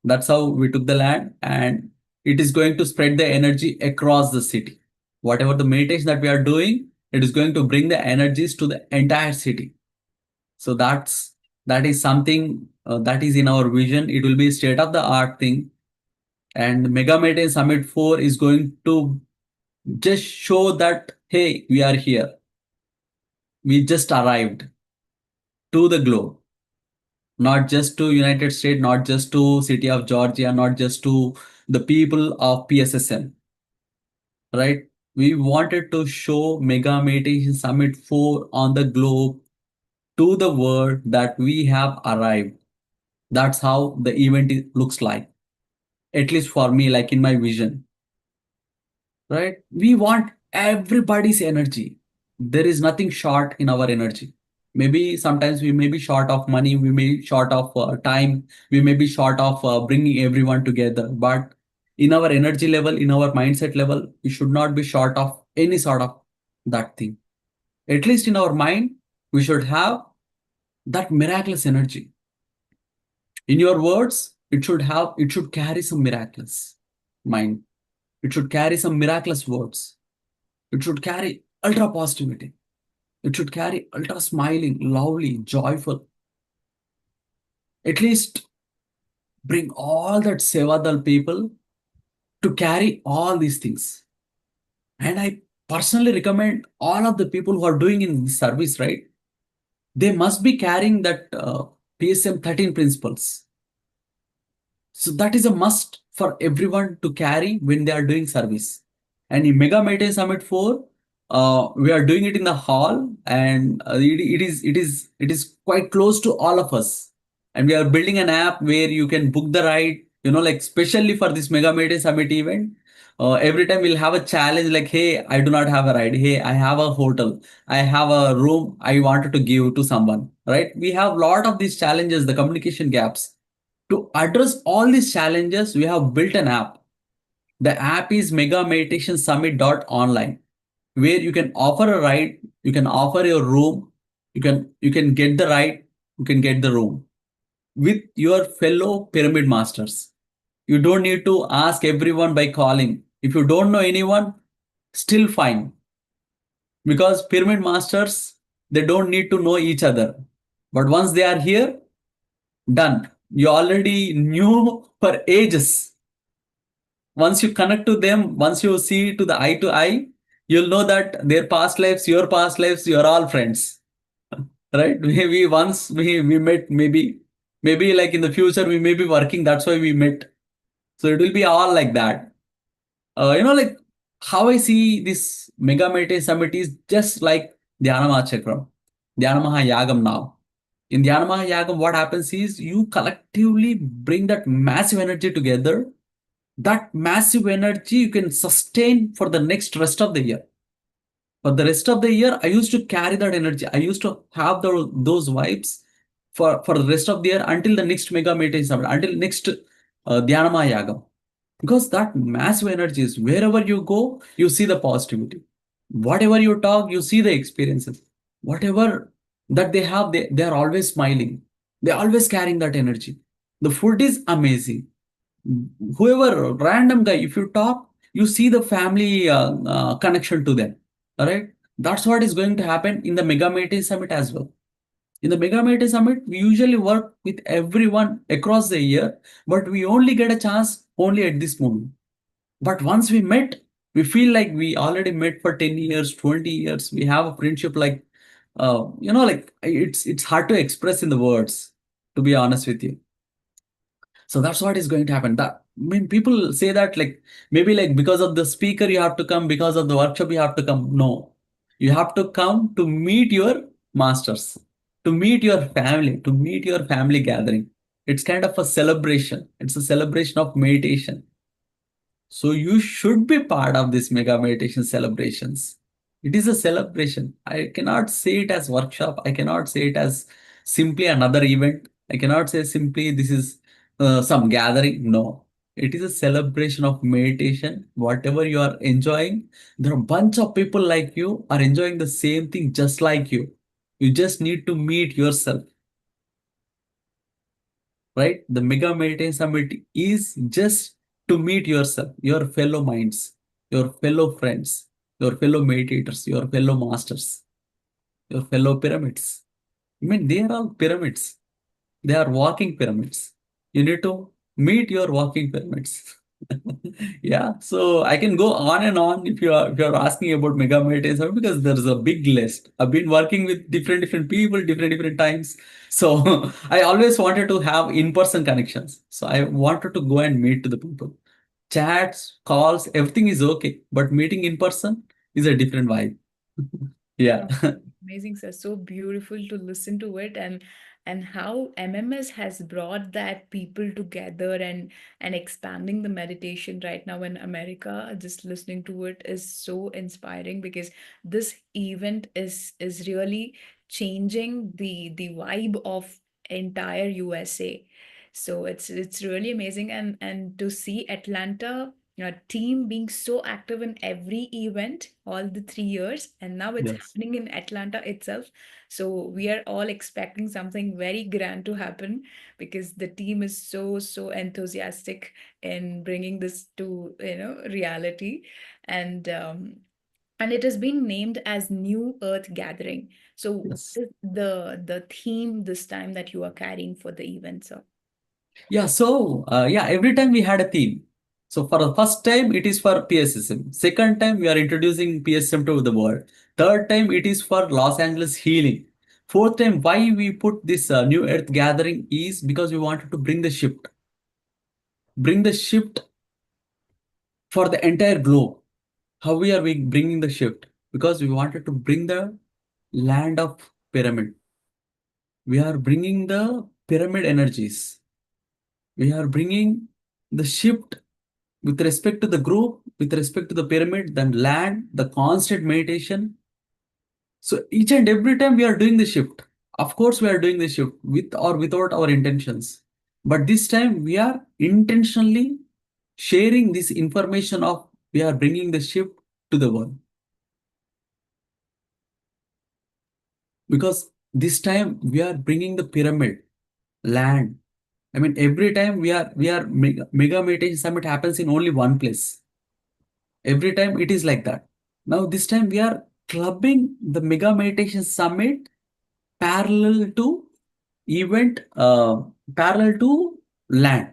That's how we took the land, and it is going to spread the energy across the city. Whatever the meditation that we are doing, it is going to bring the energies to the entire city. So that is something that is in our vision. It will be state of the art thing. And Mega Meditation Summit 4 is going to just show that, hey, we are here. We just arrived to the globe, not just to United States, not just to city of Georgia, not just to the people of PSSM, right? We wanted to show Mega Meditation Summit 4 on the globe to the world that we have arrived. That's how the event looks like, at least for me, like in my vision, right? We want everybody's energy. There is nothing short in our energy. Maybe sometimes we may be short of money, we may be short of time, we may be short of bringing everyone together. But in our energy level, in our mindset level, we should not be short of any sort of that thing. At least in our mind, we should have that miraculous energy. In your words, it should carry some miraculous mind. It should carry some miraculous words. It should carry ultra positivity. It should carry ultra smiling, lovely, joyful. At least bring all that Sevadal people to carry all these things. And I personally recommend all of the people who are doing in this service, right? They must be carrying that PSM 13 principles. So that is a must for everyone to carry when they are doing service. And in Mega Mete Summit 4, we are doing it in the hall, and it is quite close to all of us. And we are building an app where you can book the ride, like especially for this Mega Mete Summit event. Every time we'll have a challenge like, hey, I do not have a ride. Hey, I have a hotel. I have a room I wanted to give to someone, right? We have a lot of these challenges, the communication gaps. To address all these challenges, we have built an app. The app is Mega Meditation Summit Online, where you can offer a ride, you can offer your room, you can get the ride, you can get the room with your fellow pyramid masters. You don't need to ask everyone by calling. If you don't know anyone, still fine, because pyramid masters, they don't need to know each other. But once they are here, done. You already knew for ages. Once you connect to them, once you see to the eye, you'll know that their past lives, your past lives, you're all friends. right? Maybe once we met, maybe like in the future we may be working. That's why we met. So it will be all like that. Like how I see this Mega Meditation Summit is just like Dhyana Mahachakram, Dhyana Mahayagam now. In Dhyana Mahayagam, what happens is you collectively bring that massive energy together. That massive energy you can sustain for the next rest of the year. For the rest of the year, I used to carry that energy. I used to have those vibes for the rest of the year until the next Mega Meditation Summit, until next Dhyanama Yagam. Because that massive energy is wherever you go, you see the positivity. Whatever you talk, you see the experiences. Whatever that they have, they are always smiling. They're always carrying that energy. The food is amazing. Whoever random guy, if you talk, you see the family connection to them. All right, that's what is going to happen in the Mega Meditation Summit as well. In the Mega Meditation Summit, we usually work with everyone across the year, but we only get a chance only at this moment. But once we met, we feel like we already met for 10 years, 20 years. We have a friendship like, like it's hard to express in the words, to be honest with you. So that's what is going to happen. That I mean, people say that like maybe like because of the speaker you have to come, because of the workshop you have to come. No, you have to come to meet your masters, to meet your family, to meet your family gathering. It's kind of a celebration. It's a celebration of meditation. So you should be part of this mega meditation celebrations. It is a celebration. I cannot say it as workshop. I cannot say it as simply another event. I cannot say simply this is some gathering. No, it is a celebration of meditation. Whatever you are enjoying, there are a bunch of people like you are enjoying the same thing just like you. You just need to meet yourself, right? The Mega Meditation Summit is just to meet yourself, your fellow minds, your fellow friends, your fellow meditators, your fellow masters, your fellow pyramids. I mean, they are all pyramids. They are walking pyramids. You need to meet your walking pyramids. Yeah, so I can go on and on if you're asking about mega meditation because there's a big list. I've been working with different people, different times. So I always wanted to have in-person connections. So I wanted to go and meet to the people. Chats, calls, everything is okay, but meeting in person is a different vibe. Yeah. Amazing, sir. So beautiful to listen to it, and how MMS has brought that people together and expanding the meditation right now in America. Just listening to it is so inspiring because this event is really changing the vibe of entire USA. So it's really amazing, and to see Atlanta team being so active in every event all the 3 years, and now it's Yes. happening in Atlanta itself. So we are all expecting something very grand to happen because the team is so enthusiastic in bringing this to reality. And um, and it has been named as New Earth Gathering. So what Yes. is the theme this time that you are carrying for the event, sir? Yeah, so every time we had a theme. So for the first time, it is for PSSM. Second time, we are introducing PSSM to the world. Third time, it is for Los Angeles healing. Fourth time, why we put this New Earth gathering is because we wanted to bring the shift for the entire globe. How we bringing the shift? Because we wanted to bring the land of pyramid. We are bringing the pyramid energies. We are bringing the shift with respect to the group, with respect to the pyramid, then land, the constant meditation. So each and every time we are doing the shift. Of course, we are doing the shift with or without our intentions. But this time we are intentionally sharing this information of we are bringing the shift to the world. Because this time we are bringing the pyramid, land. I mean, every time we are mega meditation summit happens in only one place. Every time it is like that. Now, this time we are clubbing the Mega Meditation Summit parallel to event, parallel to land.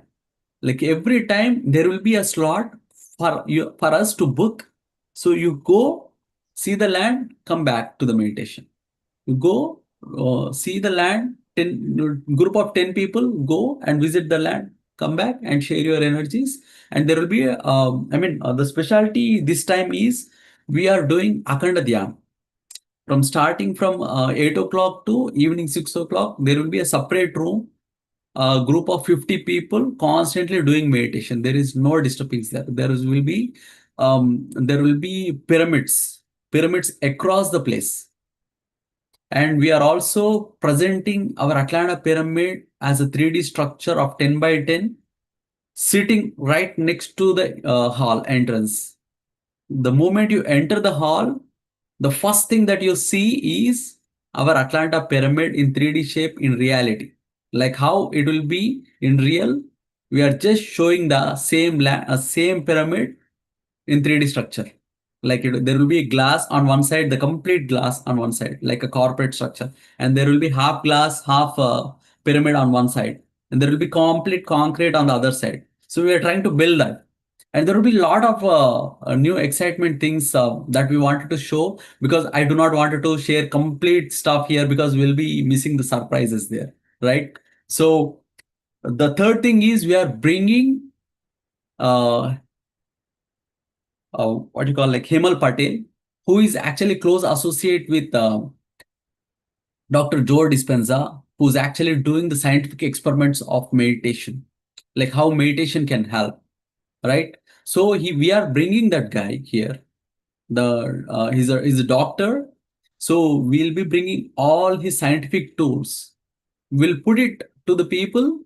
Like every time there will be a slot for you for us to book. So you go see the land, come back to the meditation. You go. see the land, 10 group of 10 people go and visit the land, come back and share your energies. And there will be, the specialty this time is we are doing Akhanda Dhyana. From starting from 8 o'clock to evening 6 o'clock, there will be a separate room, a group of 50 people constantly doing meditation. There is no disturbance there. There will be pyramids across the place. And we are also presenting our Atlanta pyramid as a 3D structure of 10 by 10, sitting right next to the hall entrance. The moment you enter the hall, the first thing that you see is our Atlanta pyramid in 3D shape in reality. Like how it will be in real, we are just showing the same pyramid in 3D structure. Like there will be a glass on one side, the complete glass on one side, like a corporate structure. And there will be half glass, half pyramid on one side. And there will be complete concrete on the other side. So we are trying to build that. And there will be a lot of new excitement things that we wanted to show, because I do not wanted to share complete stuff here because we'll be missing the surprises there, right? So the third thing is we are bringing uh, what you call like Hemal Patel, who is actually close associate with Dr. Joe Dispenza, who's actually doing the scientific experiments of meditation, like how meditation can help, right? So we are bringing that guy here. He's a doctor, so we'll be bringing all his scientific tools. We'll put it to the people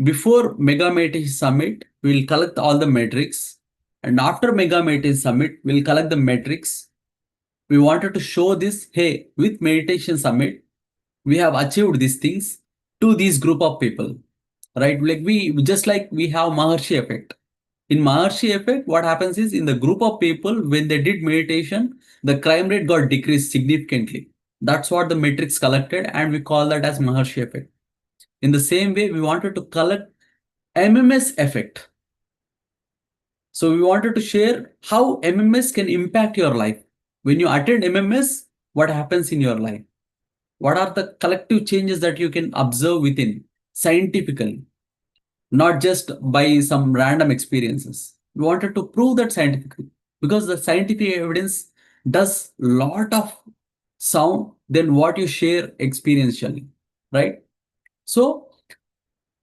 before Mega Meditation Summit. We'll collect all the metrics, and after Mega Meditation Summit, we'll collect the metrics. We wanted to show this, hey, with meditation summit we have achieved these things to this group of people, right? Like we just like we have Maharshi effect. In Maharshi effect, what happens is in the group of people when they did meditation, the crime rate got decreased significantly. That's what the metrics collected, and we call that as Maharshi effect. In the same way, we wanted to collect MMS effect. So we wanted to share how MMS can impact your life. When you attend MMS, what happens in your life? What are the collective changes that you can observe within scientifically, not just by some random experiences? We wanted to prove that scientifically, because the scientific evidence does lot of sound than what you share experientially, right? So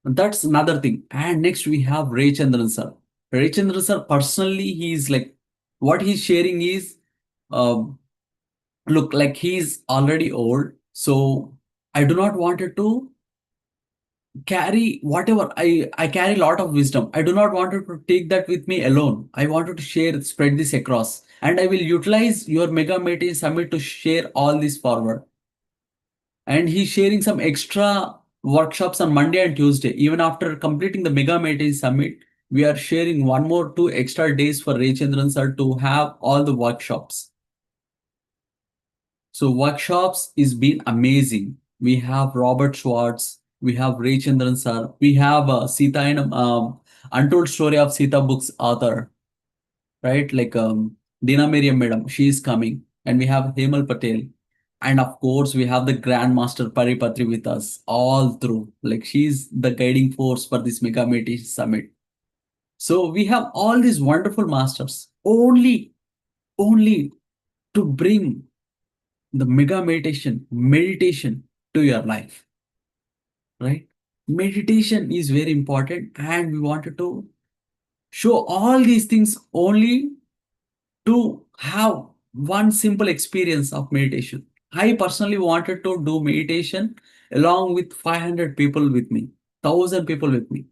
that's another thing. And next we have Ray Chandran sir. Ray Chandran sir personally, he's like what he's sharing is um, look like he's already old. So I do not wanted to carry whatever I carry a lot of wisdom. I do not wanted to take that with me alone. I wanted to share, spread this across, and I will utilize your Mega Meeting Summit to share all this forward. And he's sharing some extra workshops on Monday and Tuesday. Even after completing the Mega Meeting Summit, we are sharing one more two extra days for Ray Chandran sir to have all the workshops. So workshops is been amazing. We have Robert Schwartz, we have Ray Chandran sir, we have Sita and Untold Story of Sita books author, right? Like Dina Miriam Madam, she is coming, and we have Hemal Patel, and of course we have the Grandmaster Paripatri with us all through. Like she's the guiding force for this Mega Meditation Summit. So we have all these wonderful masters only to bring the mega meditation to your life, right? Meditation is very important, and we wanted to show all these things only to have one simple experience of meditation. I personally wanted to do meditation along with 500 people with me, 1,000 people with me.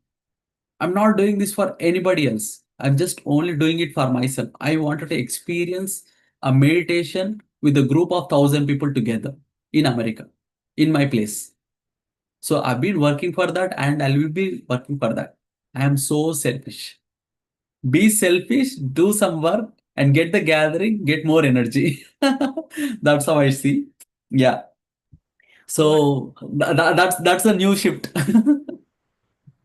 I'm not doing this for anybody else. I'm just only doing it for myself. I wanted to experience a meditation with a group of 1,000 people together in America, in my place. So I've been working for that, and I will be working for that. I am so selfish. Be selfish, do some work, and get the gathering, get more energy. That's how I see. Yeah. Well, So that's the new shift.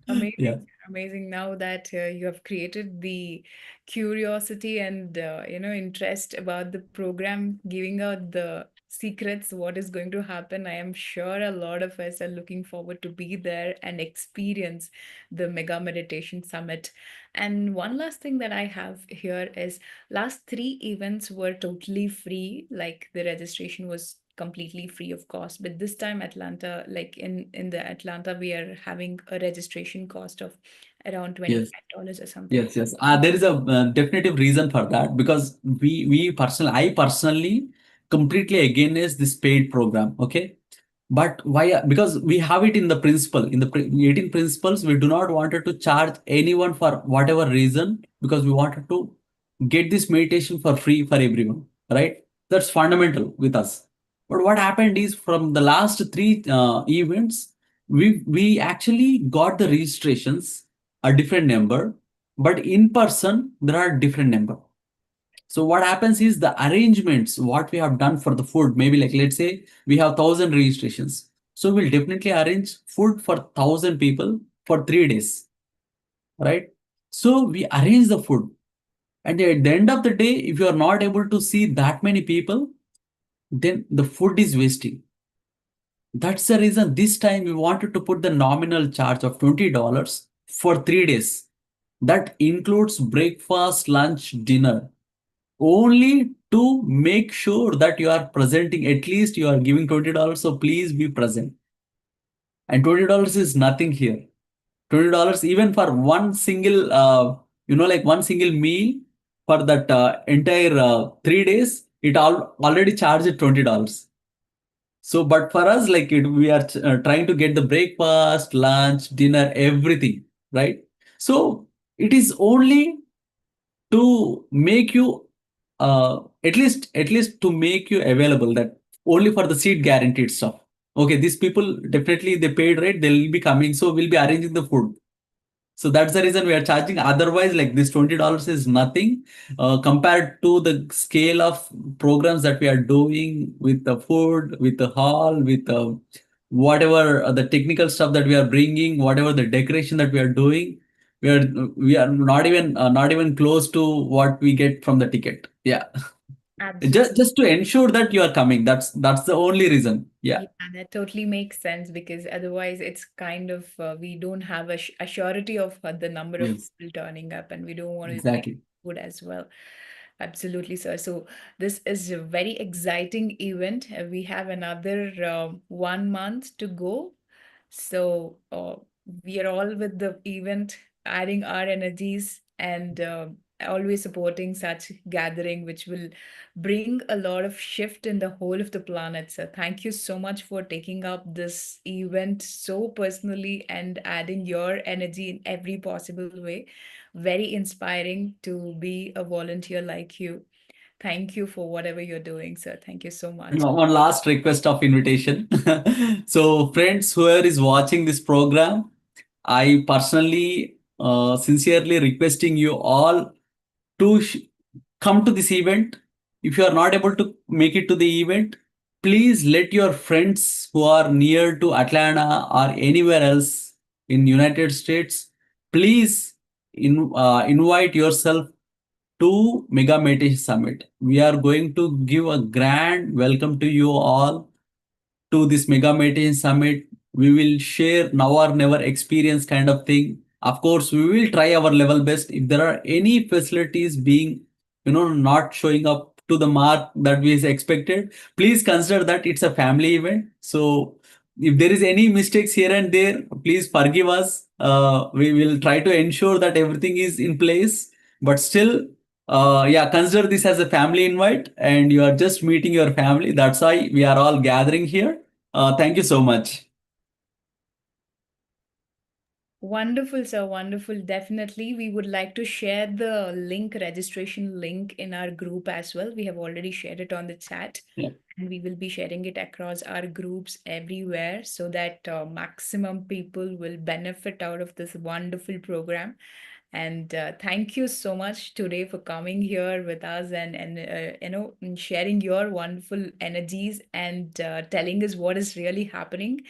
amazing, Yeah. amazing. Now that you have created the curiosity and interest about the program, giving out the secrets what is going to happen. I am sure a lot of us are looking forward to be there and experience the Mega Meditation Summit. And one last thing that I have here is last three events were totally free, like the registration was completely free of cost. But this time Atlanta, like in the Atlanta, we are having a registration cost of around Yes. $25 or something. Yes, yes. There is a definitive reason for that because I personally completely against this paid program. Okay, but why? Because we have it in the principle, in the 18 principles, we do not wanted to charge anyone for whatever reason because we wanted to get this meditation for free for everyone, right? That's fundamental with us. But what happened is from the last three events, we actually got the registrations a different number, but in person there are different number. So what happens is the arrangements what we have done for the food, maybe like let's say we have 1,000 registrations, so we'll definitely arrange food for 1,000 people for 3 days, right? So we arrange the food, and at the end of the day, if you are not able to see that many people, then the food is wasting. That's the reason this time we wanted to put the nominal charge of $20 for 3 days. That includes breakfast, lunch, dinner, only to make sure that you are presenting, at least you are giving $20, so please be present. And $20 is nothing here. $20 even for one single, like one single meal for that entire 3 days, it already charged $20. So, but for us, like we are trying to get the breakfast, lunch, dinner, everything, right? So it is only to make you, at least to make you available, that only for the seat guaranteed stuff. Okay, these people definitely they paid, right? They'll be coming, so we'll be arranging the food. So that's the reason we are charging. Otherwise, like this $20 is nothing compared to the scale of programs that we are doing with the food, with the hall, with whatever the technical stuff that we are bringing, whatever the decoration that we are doing. We are we are not even close to what we get from the ticket. Yeah, Absolutely. just to ensure that you are coming. That's the only reason. Yeah. Yeah, that totally makes sense because otherwise it's kind of we don't have a surety of the number of Yes. people turning up, and we don't want to waste Exactly. food as well. Absolutely, sir. So this is a very exciting event. We have another 1 month to go. So we are all with the event, adding our energies and always supporting such gathering, which will bring a lot of shift in the whole of the planet. So thank you so much for taking up this event so personally and adding your energy in every possible way. Very inspiring to be a volunteer like you. Thank you for whatever you're doing, sir. Thank you so much. One last request of invitation. So, friends, whoever is watching this program, I personally, sincerely requesting you all to come to this event. If you are not able to make it to the event, please let your friends who are near to Atlanta or anywhere else in United States, please invite yourself to Mega Meditation Summit. We are going to give a grand welcome to you all to this Mega Meditation Summit. We will share now or never experience kind of thing. Of course, we will try our level best. If there are any facilities being, not showing up to the mark that we expected, please consider that it's a family event. So if there is any mistakes here and there, please forgive us. We will try to ensure that everything is in place. But still, yeah, consider this as a family invite, and you are just meeting your family. That's why we are all gathering here. Thank you so much. Wonderful, sir. Wonderful. Definitely. We would like to share the link, registration link in our group as well. We have already shared it on the chat, Yeah. and we will be sharing it across our groups everywhere so that maximum people will benefit out of this wonderful program. And thank you so much today for coming here with us and and sharing your wonderful energies and telling us what is really happening.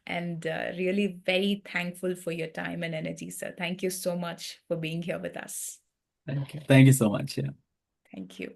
And really very thankful for your time and energy, sir. Thank you so much for being here with us. Thank you. Thank you so much. Yeah. Thank you.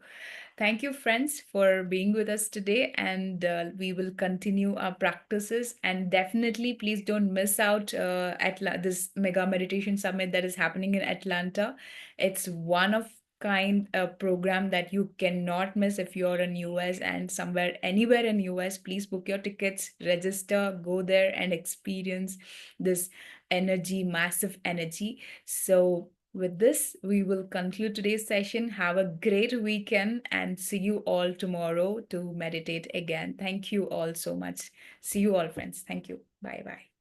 Thank you, friends, for being with us today. And we will continue our practices. And definitely, please don't miss out this mega meditation summit that is happening in Atlanta. It's one of kind program that you cannot miss if you're in US and somewhere anywhere in US. Please book your tickets, register, go there and experience this energy, massive energy. So with this, we will conclude today's session. Have a great weekend and see you all tomorrow to meditate again. Thank you all so much. See you all, friends. Thank you. Bye bye.